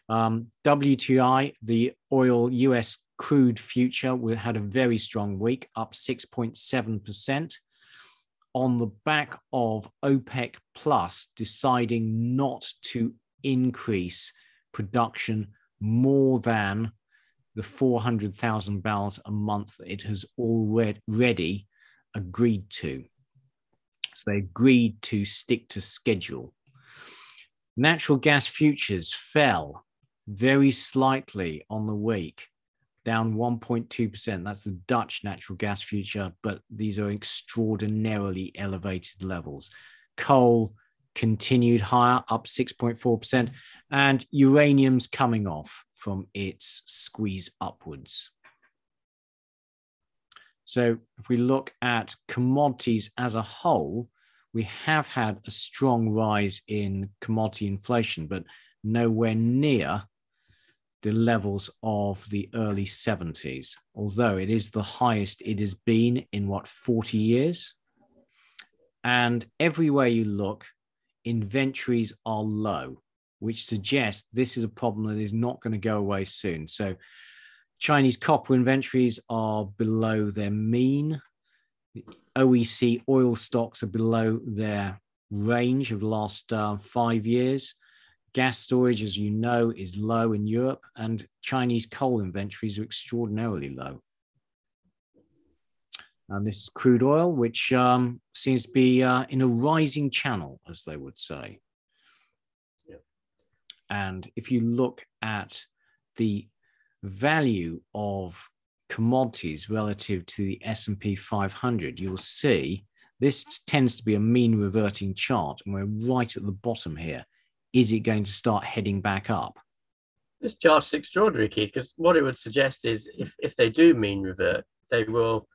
Speaker 1: WTI, the oil US crude future, had a very strong week, up 6.7%. On the back of OPEC Plus deciding not to increase production more than the 400,000 barrels a month that it has already agreed to. So they agreed to stick to schedule. Natural gas futures fell very slightly on the week, down 1.2%. That's the Dutch natural gas future, but these are extraordinarily elevated levels. Coal continued higher, up 6.4%, and uranium's coming off from its squeeze upwards. So if we look at commodities as a whole, we have had a strong rise in commodity inflation, but nowhere near the levels of the early 70s, although it is the highest it has been in, 40 years? And everywhere you look, inventories are low, which suggests this is a problem that is not going to go away soon. So Chinese copper inventories are below their mean. The OEC oil stocks are below their range of the last 5 years. Gas storage, as you know, is low in Europe, and Chinese coal inventories are extraordinarily low. And this is crude oil, which seems to be in a rising channel, as they would say.
Speaker 2: Yeah.
Speaker 1: And if you look at the value of commodities relative to the S&P 500, you'll see this tends to be a mean reverting chart, and we're right at the bottom here. Is it going to start heading back up?
Speaker 2: This chart's extraordinary, Keith, because what it would suggest is if they do mean revert, they will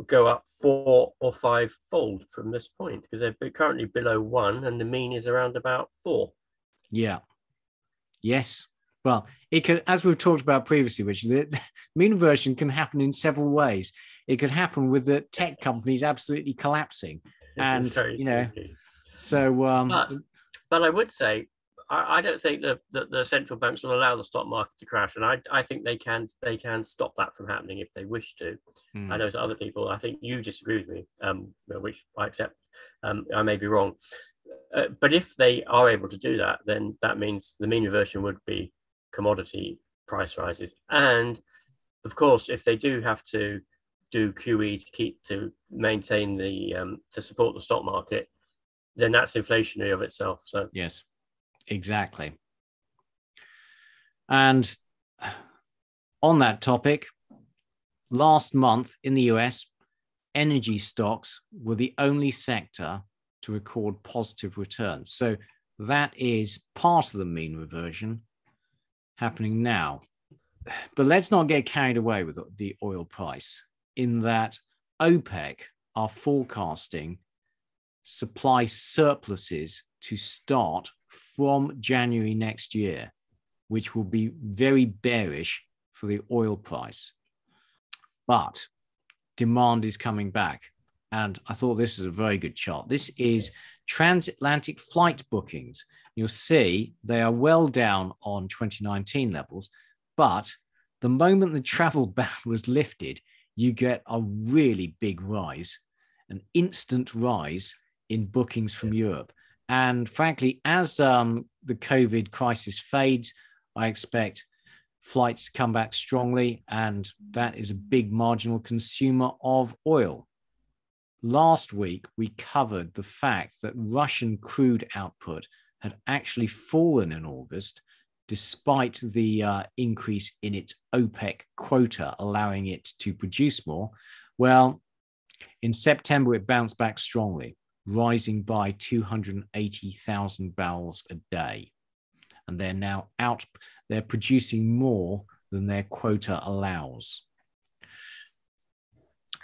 Speaker 2: go up 4 or 5 fold from this point, because they're currently below 1 and the mean is around about 4.
Speaker 1: Yeah. Yes. Well, it could, as we've talked about previously, which the mean reversion can happen in several ways. It could happen with the tech companies absolutely collapsing, and you know, so.
Speaker 2: But I would say I don't think that the central banks will allow the stock market to crash, and I think they can stop that from happening if they wish to. I know to other people, I think you disagree with me, which I accept. I may be wrong, but if they are able to do that, then that means the mean reversion would be commodity price rises, and of course, if they do have to do QE to maintain the to support the stock market, then that's inflationary of itself. So
Speaker 1: yes, exactly. And on that topic, last month in the US, energy stocks were the only sector to record positive returns. So that is part of the mean reversion happening now. But let's not get carried away with the oil price, in that OPEC are forecasting supply surpluses to start from January next year, which will be very bearish for the oil price. But demand is coming back. And I thought this is a very good chart. This is transatlantic flight bookings. You'll see they are well down on 2019 levels, but the moment the travel ban was lifted, you get a really big rise, an instant rise in bookings from Europe. And frankly, as the COVID crisis fades, I expect flights to come back strongly, and that is a big marginal consumer of oil. Last week, we covered the fact that Russian crude output had actually fallen in August, despite the increase in its OPEC quota, allowing it to produce more. Well, in September, it bounced back strongly, rising by 280,000 barrels a day. And they're now out, they're producing more than their quota allows.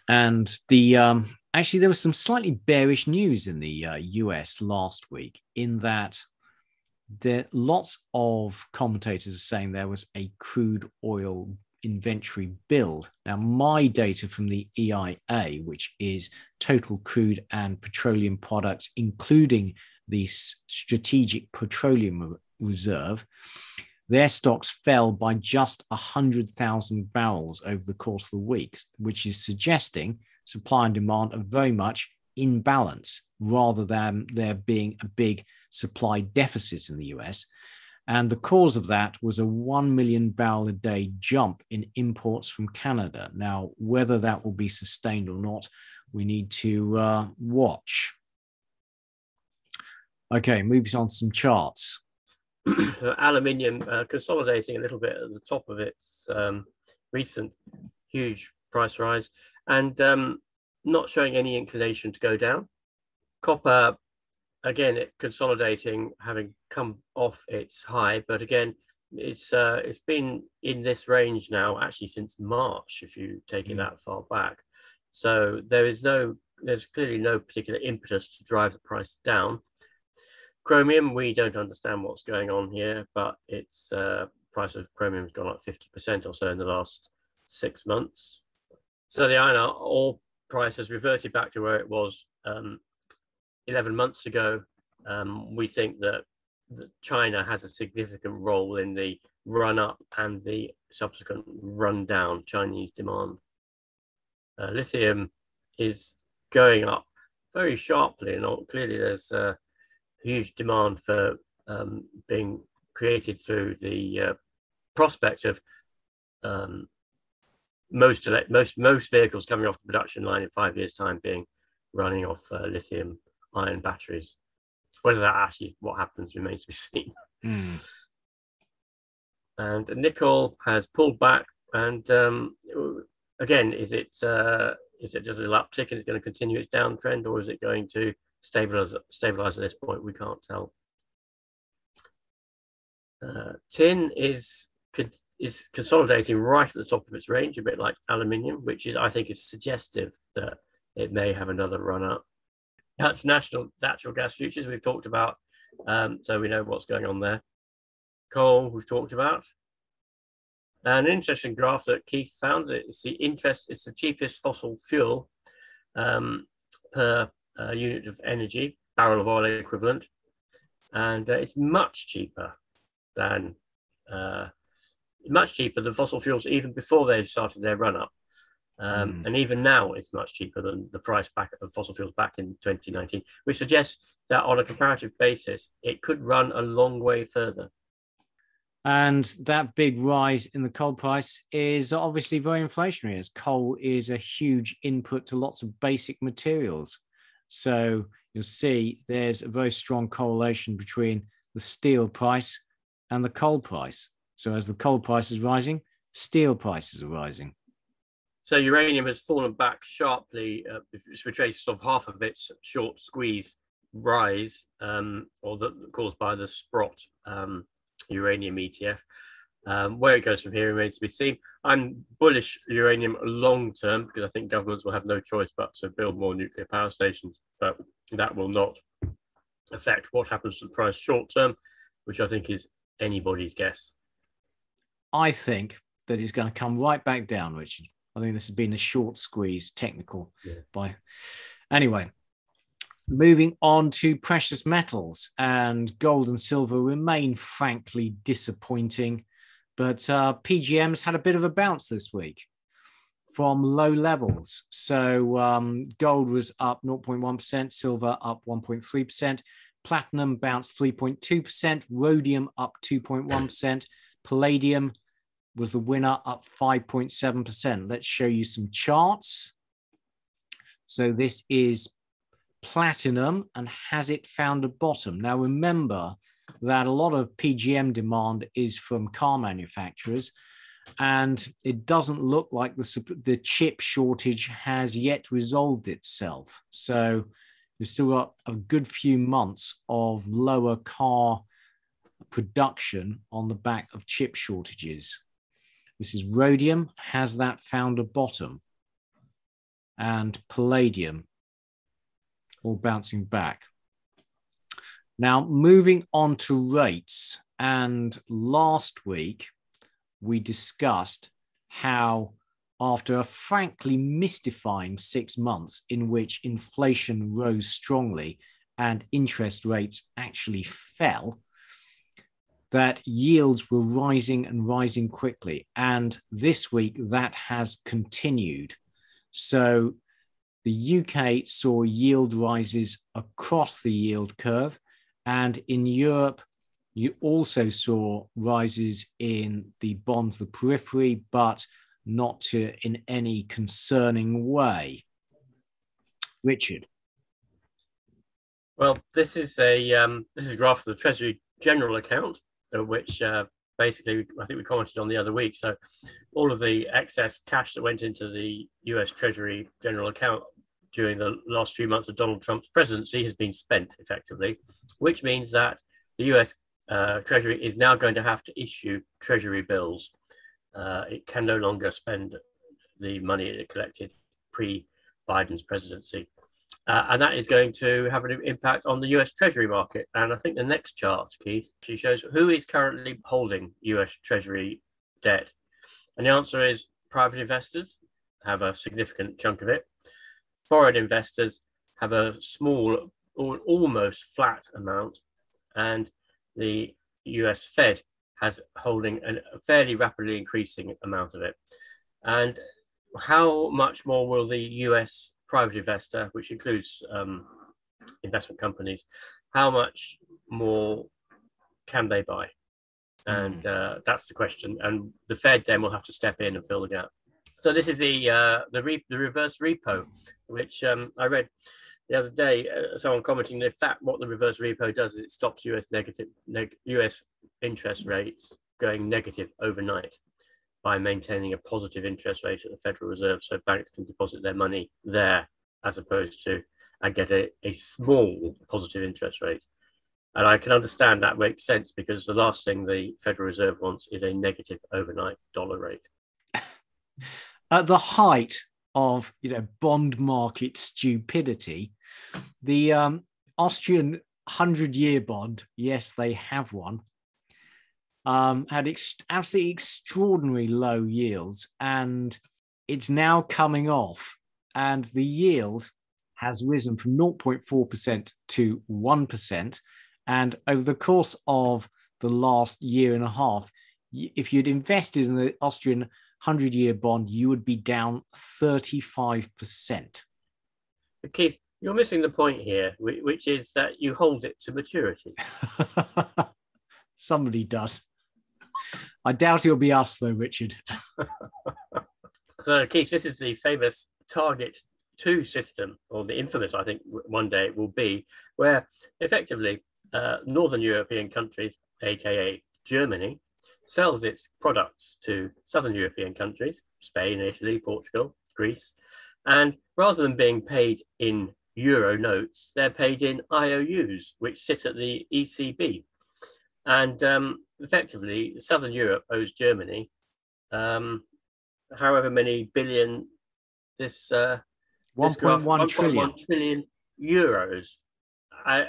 Speaker 1: And the actually, there was some slightly bearish news in the US last week, in that lots of commentators are saying there was a crude oil inventory build. Now, my data from the EIA, which is total crude and petroleum products, including the Strategic Petroleum Reserve, their stocks fell by just 100,000 barrels over the course of the week, which is suggesting supply and demand are very much in balance, rather than there being a big supply deficit in the US. And the cause of that was a 1 million barrel a day jump in imports from Canada. Now, whether that will be sustained or not, we need to watch. Okay, moving on to some charts.
Speaker 2: Aluminium consolidating a little bit at the top of its recent huge price rise, and not showing any inclination to go down. Copper, again, it consolidating, having come off its high, but again, it's been in this range now actually since March, if you take it that far back. So there's clearly no particular impetus to drive the price down. Chromium, we don't understand what's going on here, but its price of chromium has gone up 50% or so in the last 6 months. So the iron ore price has reverted back to where it was 11 months ago. We think that China has a significant role in the run up and the subsequent run down Chinese demand. Lithium is going up very sharply, and clearly there's a huge demand for being created through the prospect of most vehicles coming off the production line in 5 years' time being running off lithium ion batteries. Whether that actually what happens remains to be seen. And nickel has pulled back, and again, is it just a little uptick and it's going to continue its downtrend, or is it going to stabilize at this point? We can't tell. Tin is consolidating right at the top of its range, a bit like aluminium, which I think is suggestive that it may have another run up. That's natural gas futures we've talked about, so we know what's going on there. Coal we've talked about. An interesting graph that Keith found, it's the cheapest fossil fuel per unit of energy, barrel of oil equivalent, and it's much cheaper than fossil fuels even before they started their run up. And even now, it's much cheaper than the price back of fossil fuels back in 2019, which suggests that on a comparative basis, it could run a long way further.
Speaker 1: And that big rise in the coal price is obviously very inflationary, as coal is a huge input to lots of basic materials. So you'll see there's a very strong correlation between the steel price and the coal price. So as the coal price is rising, steel prices are rising.
Speaker 2: So uranium has fallen back sharply, retraced sort of half of its short squeeze rise, caused by the Sprott uranium ETF. Where it goes from here remains to be seen. I'm bullish uranium long term because I think governments will have no choice but to build more nuclear power stations, but that will not affect what happens to the price short term, which I think is anybody's guess.
Speaker 1: I think that it's going to come right back down, Richard. I think this has been a short squeeze technical Anyway, moving on to precious metals, and gold and silver remain frankly disappointing, but PGMs had a bit of a bounce this week from low levels. So gold was up 0.1%, silver up 1.3%, platinum bounced 3.2%, rhodium up 2.1%, palladium was the winner, up 5.7%. Let's show you some charts. So this is platinum, and has it found a bottom? Now remember that a lot of PGM demand is from car manufacturers, and it doesn't look like the chip shortage has yet resolved itself. So we've still got a good few months of lower car production on the back of chip shortages. This is rhodium. Has that found a bottom? And palladium, all bouncing back. Now, moving on to rates. And last week, we discussed how after a frankly mystifying 6 months in which inflation rose strongly and interest rates actually fell, that yields were rising and rising quickly. And this week that has continued. So the UK saw yield rises across the yield curve. And in Europe, you also saw rises in the bonds, the periphery, but not in any concerning way. Richard.
Speaker 2: Well, this is a graph of the Treasury General account, which basically, I think we commented on the other week. So all of the excess cash that went into the US Treasury general account during the last few months of Donald Trump's presidency has been spent effectively, which means that the US Treasury is now going to have to issue Treasury bills. It can no longer spend the money it collected pre-Biden's presidency. And that is going to have an impact on the US Treasury market. And I think the next chart, Keith, she shows who is currently holding US Treasury debt. And the answer is private investors have a significant chunk of it. Foreign investors have a small or almost flat amount. And the US Fed has holding a fairly rapidly increasing amount of it. And how much more will the US private investor, which includes investment companies, how much more can they buy? And that's the question. And the Fed then will have to step in and fill the gap. So this is the reverse repo, which I read the other day. Someone commenting the fact what the reverse repo does is it stops US interest rates going negative overnight by maintaining a positive interest rate at the Federal Reserve, so banks can deposit their money there as opposed to and get a small positive interest rate. And I can understand that makes sense because the last thing the Federal Reserve wants is a negative overnight dollar rate.
Speaker 1: At the height of bond market stupidity, the Austrian 100-year bond, yes, they have one, had absolutely extraordinary low yields, and it's now coming off, and the yield has risen from 0.4% to 1%. And over the course of the last year and a half, if you'd invested in the Austrian 100-year bond, you would be down 35%.
Speaker 2: Keith, you're missing the point here, which is that you hold it to maturity.
Speaker 1: Somebody does. I doubt it'll be us, though, Richard.
Speaker 2: So, Keith, this is the famous Target 2 system, or the infamous, I think, one day it will be, where effectively Northern European countries, aka Germany, sells its products to Southern European countries, Spain, Italy, Portugal, Greece, and rather than being paid in euro notes, they're paid in IOUs, which sit at the ECB. And effectively, Southern Europe owes Germany however many billion this
Speaker 1: 1.1 trillion.
Speaker 2: trillion euros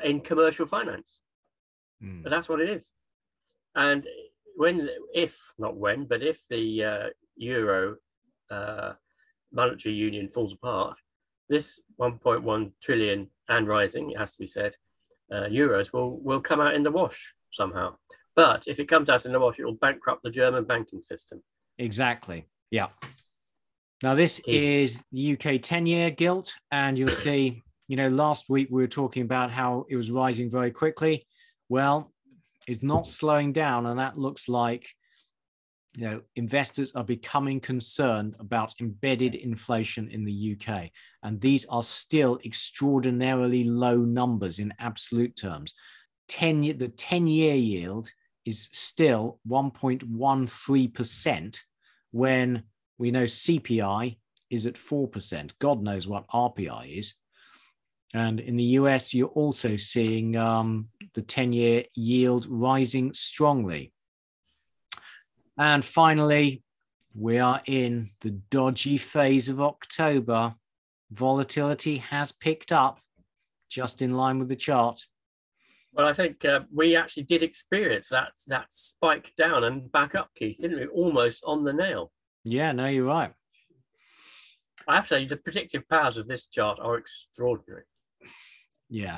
Speaker 2: in commercial finance. But that's what it is. And if the euro monetary union falls apart, this 1.1 trillion and rising, it has to be said, euros will come out in the wash somehow. But if it comes out in the wash, it will bankrupt the German banking system.
Speaker 1: Exactly. Yeah. Now, this is the UK 10-year gilt, and you'll see, last week we were talking about how it was rising very quickly. Well, it's not slowing down, and that looks like, investors are becoming concerned about embedded inflation in the UK, and these are still extraordinarily low numbers in absolute terms. The 10-year yield is still 1.13% when we know CPI is at 4%. God knows what RPI is. And in the US, you're also seeing the 10-year yield rising strongly. And finally, we are in the dodgy phase of October. Volatility has picked up, just in line with the chart.
Speaker 2: Well, I think we actually did experience that spike down and back up, Keith, didn't we? Almost on the nail.
Speaker 1: Yeah, no, you're right.
Speaker 2: I have to say, the predictive powers of this chart are extraordinary.
Speaker 1: Yeah.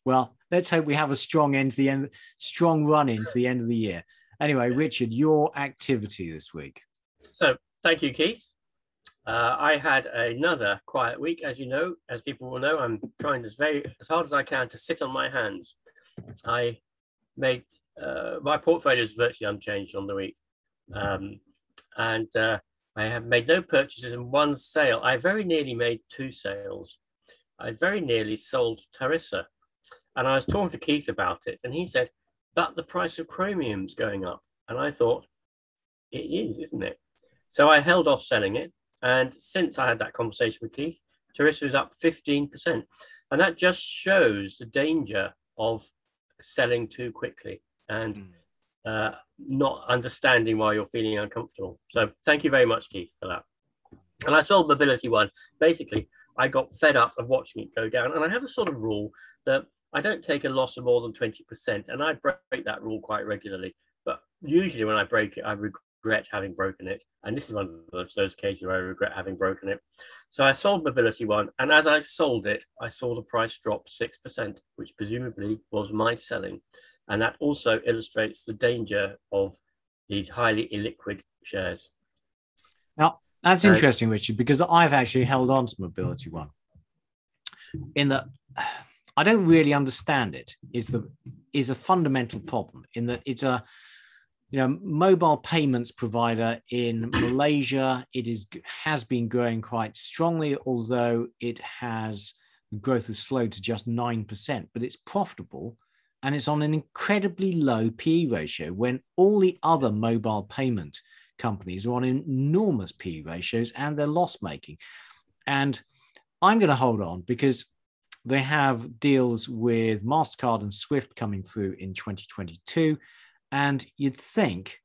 Speaker 1: Well, let's hope we have a strong run into the end of the year. Anyway, Richard, your activity this week.
Speaker 2: So, thank you, Keith. I had another quiet week, as you know, as people will know. I'm trying as hard as I can to sit on my hands. I made my portfolio is virtually unchanged on the week, and I have made no purchases and one sale. I very nearly made two sales. I very nearly sold Tarissa, and I was talking to Keith about it, and he said, "But the price of chromium's going up." And I thought, it is, isn't it? So I held off selling it. And since I had that conversation with Keith, Teresa is up 15%. And that just shows the danger of selling too quickly and not understanding why you're feeling uncomfortable. So thank you very much, Keith, for that. And I sold Mobility One. Basically, I got fed up of watching it go down. And I have a sort of rule that I don't take a loss of more than 20%. And I break that rule quite regularly. But usually when I break it, I regret having broken it. And this is one of those occasions where I regret having broken it. So I sold Mobility One. And as I sold it, I saw the price drop 6%, which presumably was my selling. And that also illustrates the danger of these highly illiquid shares.
Speaker 1: Now, that's interesting, Richard, because I've actually held on to Mobility One. In that, I don't really understand it. Is a fundamental problem in that it's a mobile payments provider in Malaysia. It has been growing quite strongly, although growth has slowed to just 9%, but it's profitable. And it's on an incredibly low PE ratio when all the other mobile payment companies are on enormous PE ratios and they're loss making. And I'm going to hold on because they have deals with MasterCard and Swift coming through in 2022. And you'd think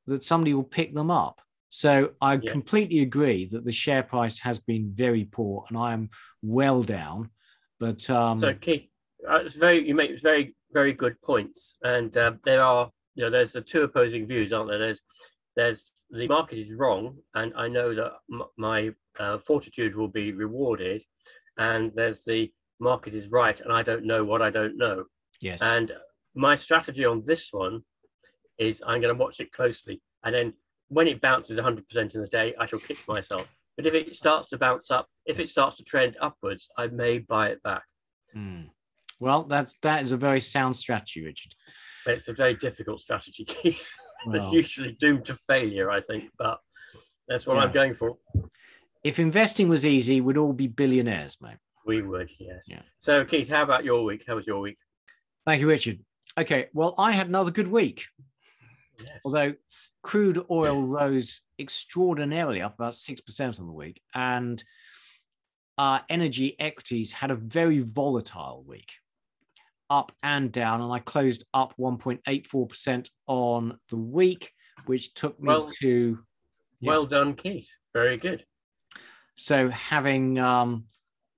Speaker 1: that somebody will pick them up. So I completely agree that the share price has been very poor and I am well down. But
Speaker 2: so Keith, you make very, very good points. And there's the two opposing views, aren't there? There's the market is wrong, and I know that my fortitude will be rewarded. And there's the market is right, and I don't know what I don't know.
Speaker 1: Yes.
Speaker 2: And my strategy on this one is I'm going to watch it closely. And then when it bounces 100% in the day, I shall kick myself. But if it starts to bounce up, if it starts to trend upwards, I may buy it back.
Speaker 1: Well, that is a very sound strategy, Richard.
Speaker 2: But it's a very difficult strategy, Keith. It's usually doomed to failure, I think. But that's what I'm going for.
Speaker 1: If investing was easy, we'd all be billionaires, mate.
Speaker 2: We would, yes. Yeah. So, Keith, how about your week? How was your week?
Speaker 1: Thank you, Richard. Okay, well, I had another good week. Yes. Although crude oil rose extraordinarily, up about 6% on the week, and energy equities had a very volatile week, up and down, and I closed up 1.84% on the week, which took me to...
Speaker 2: Well done, Keith. Very good.
Speaker 1: So having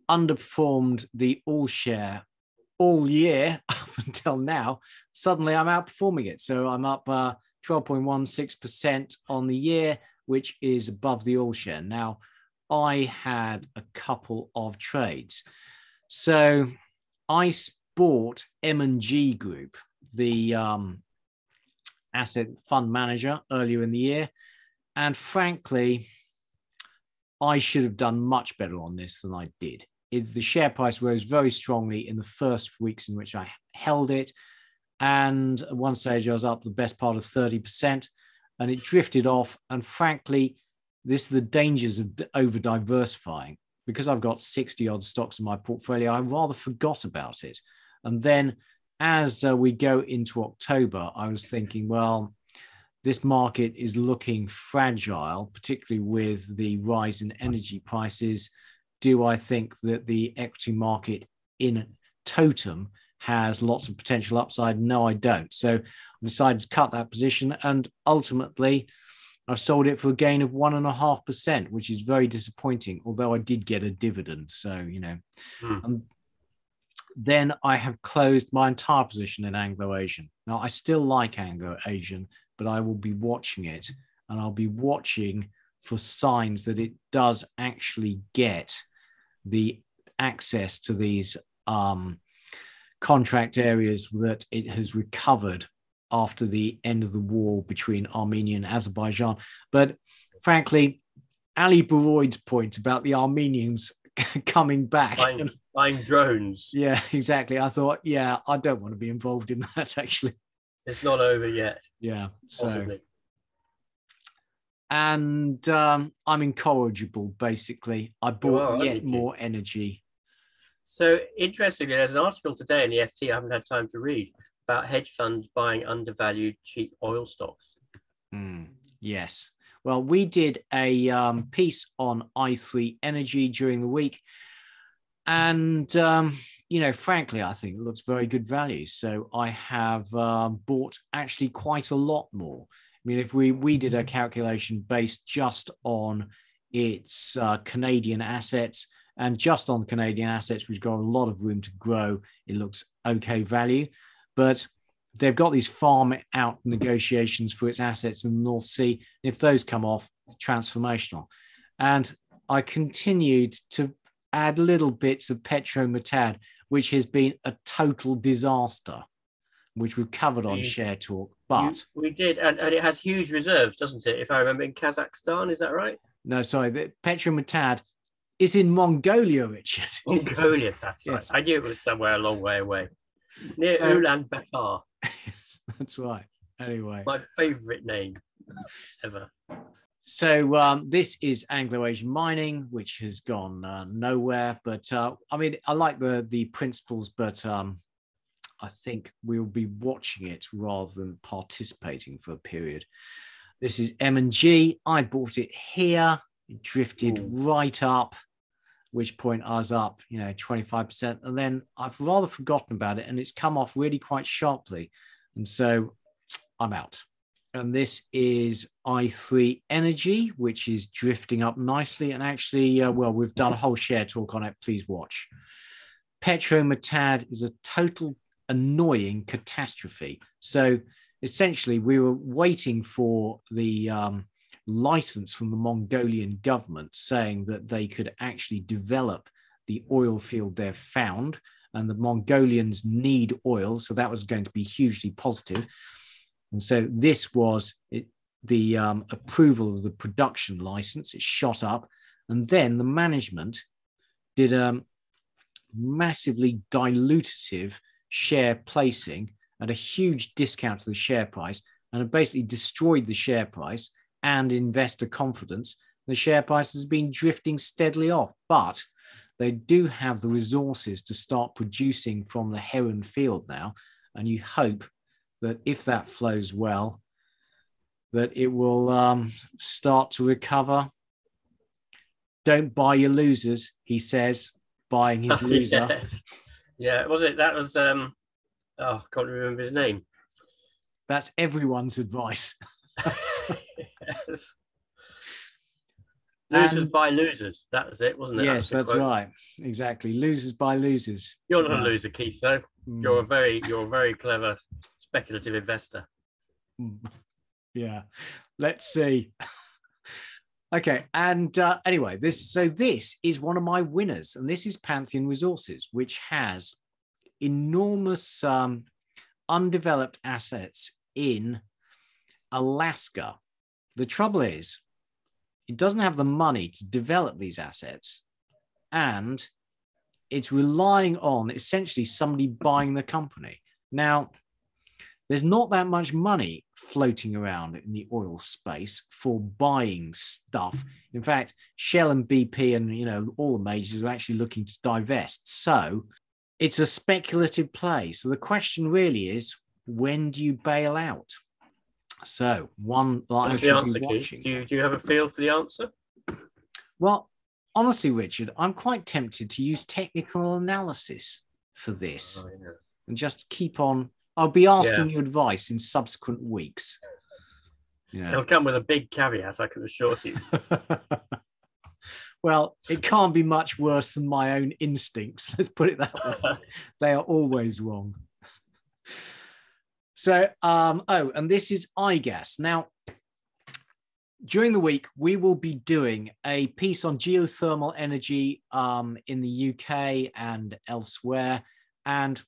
Speaker 1: underperformed the all share all year up until now, suddenly I'm outperforming it. So I'm up 12.16% on the year, which is above the all share. Now, I had a couple of trades. So I bought M&G Group, the asset fund manager, earlier in the year. And frankly, I should have done much better on this than I did. The share price rose very strongly in the first weeks in which I held it. And at one stage, I was up the best part of 30%, and it drifted off. And frankly, this is the dangers of over diversifying. Because I've got 60 odd stocks in my portfolio, I rather forgot about it. And then as we go into October, I was thinking, well, this market is looking fragile, particularly with the rise in energy prices. Do I think that the equity market in totem has lots of potential upside? No, I don't. So I decided to cut that position, and ultimately I've sold it for a gain of 1.5%, which is very disappointing, although I did get a dividend. So, then I have closed my entire position in Anglo-Asian. Now, I still like Anglo-Asian, but I will be watching it, and I'll be watching for signs that it does actually get the access to these contract areas that it has recovered after the end of the war between Armenia and Azerbaijan. But frankly, Ali Baroid's point about the Armenians coming back.
Speaker 2: Buying drones.
Speaker 1: Yeah, exactly. I thought, I don't want to be involved in that, actually.
Speaker 2: It's not over yet.
Speaker 1: Yeah. So,
Speaker 2: possibly.
Speaker 1: And I'm incorrigible, basically. I bought yet more energy.
Speaker 2: So interestingly, there's an article today in the FT I haven't had time to read, about hedge funds buying undervalued cheap oil stocks.
Speaker 1: Yes. Well, we did a piece on i3 Energy during the week. And, frankly, I think it looks very good value. So I have bought actually quite a lot more. I mean, if we did a calculation based just on its Canadian assets, and just on Canadian assets, which got a lot of room to grow, it looks okay value. But they've got these farm out negotiations for its assets in the North Sea. If those come off, transformational. And I continued to add little bits of Petrometad, which has been a total disaster, which we've covered on Share Talk. But
Speaker 2: we did, and it has huge reserves, doesn't it? If I remember, in Kazakhstan, is that right?
Speaker 1: No, sorry, the Petrometad is in Mongolia, Richard.
Speaker 2: Mongolia, that's
Speaker 1: yes.
Speaker 2: right. I knew it was somewhere a long way away, near Ulaanbaatar.
Speaker 1: Yes, that's right. Anyway,
Speaker 2: my favourite name ever.
Speaker 1: So this is Anglo-Asian Mining, which has gone nowhere. But I like the principles, but I think we'll be watching it rather than participating for a period. This is M&G. I bought it here. It drifted right up, which point I was up, 25%. And then I've rather forgotten about it, and it's come off really quite sharply. And so I'm out. And this is i3 Energy, which is drifting up nicely. And actually, we've done a whole Share Talk on it. Please watch. Petrometad is a total annoying catastrophe. So essentially, we were waiting for the license from the Mongolian government saying that they could actually develop the oil field they've found. And the Mongolians need oil. So that was going to be hugely positive. And so this was the approval of the production license. It shot up. And then the management did a massively dilutive share placing at a huge discount to the share price, and it basically destroyed the share price and investor confidence. The share price has been drifting steadily off, but they do have the resources to start producing from the Heron field now. And you hope that if that flows well, that it will start to recover. Don't buy your losers, he says, buying his loser.
Speaker 2: Yes. Yeah, was it? That was, I can't remember his name.
Speaker 1: That's everyone's advice.
Speaker 2: Yes. Losers buy losers. That was it, wasn't it?
Speaker 1: Yes, that's right. Exactly. Losers buy losers.
Speaker 2: You're not a loser, Keith, though. You're a very clever speculative investor.
Speaker 1: Yeah. Let's see. Okay. And anyway, this is one of my winners, and this is Pantheon Resources, which has enormous undeveloped assets in Alaska. The trouble is, it doesn't have the money to develop these assets, and it's relying on essentially somebody buying the company. Now, there's not that much money floating around in the oil space for buying stuff. In fact, Shell and BP and all the majors are actually looking to divest. So it's a speculative play. So the question really is, when do you bail out? So one that I should be watching.
Speaker 2: Do you have a feel for the answer?
Speaker 1: Well, honestly, Richard, I'm quite tempted to use technical analysis for this and just keep on. I'll be asking you advice in subsequent weeks.
Speaker 2: It'll come with a big caveat, I can assure you.
Speaker 1: Well, it can't be much worse than my own instincts. Let's put it that way. They are always wrong. So, and this is iGas. Now, during the week, we will be doing a piece on geothermal energy in the UK and elsewhere. And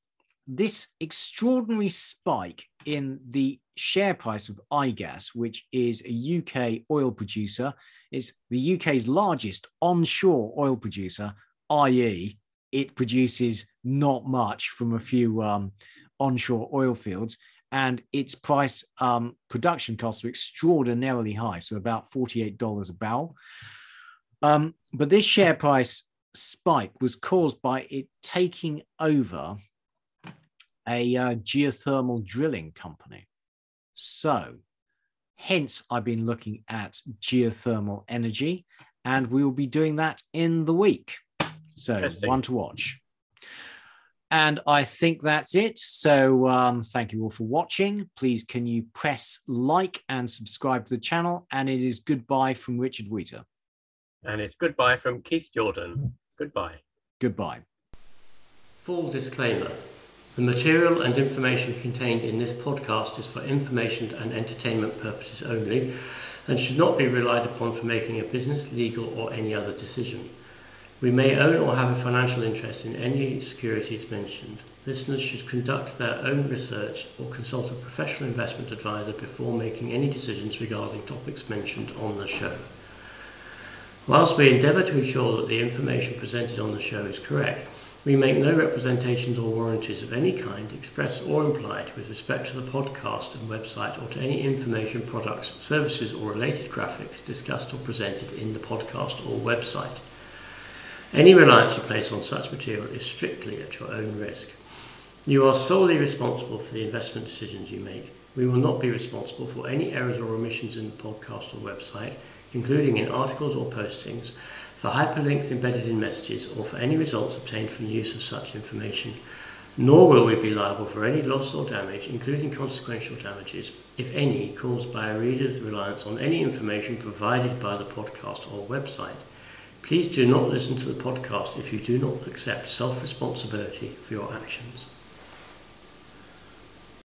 Speaker 1: this extraordinary spike in the share price of iGas, which is a UK oil producer, is the UK's largest onshore oil producer, i.e., it produces not much from a few onshore oil fields. And its price production costs are extraordinarily high, so about $48 a barrel. But this share price spike was caused by it taking over a geothermal drilling company. So hence I've been looking at geothermal energy, and we will be doing that in the week. So one to watch. And I think that's it. So thank you all for watching. Please, can you press like and subscribe to the channel? And it is goodbye from Richard Wheater.
Speaker 2: And it's goodbye from Keith Jordan. Goodbye.
Speaker 1: Goodbye.
Speaker 2: Full disclaimer. The material and information contained in this podcast is for information and entertainment purposes only and should not be relied upon for making a business, legal or any other decision. We may own or have a financial interest in any securities mentioned. Listeners should conduct their own research or consult a professional investment advisor before making any decisions regarding topics mentioned on the show. Whilst we endeavour to ensure that the information presented on the show is correct, we make no representations or warranties of any kind, express or implied, with respect to the podcast and website or to any information, products, services or related graphics discussed or presented in the podcast or website. Any reliance you place on such material is strictly at your own risk. You are solely responsible for the investment decisions you make. We will not be responsible for any errors or omissions in the podcast or website, including in articles or postings, for hyperlinks embedded in messages, or for any results obtained from the use of such information, nor will we be liable for any loss or damage, including consequential damages, if any, caused by a reader's reliance on any information provided by the podcast or website. Please do not listen to the podcast if you do not accept self-responsibility for your actions.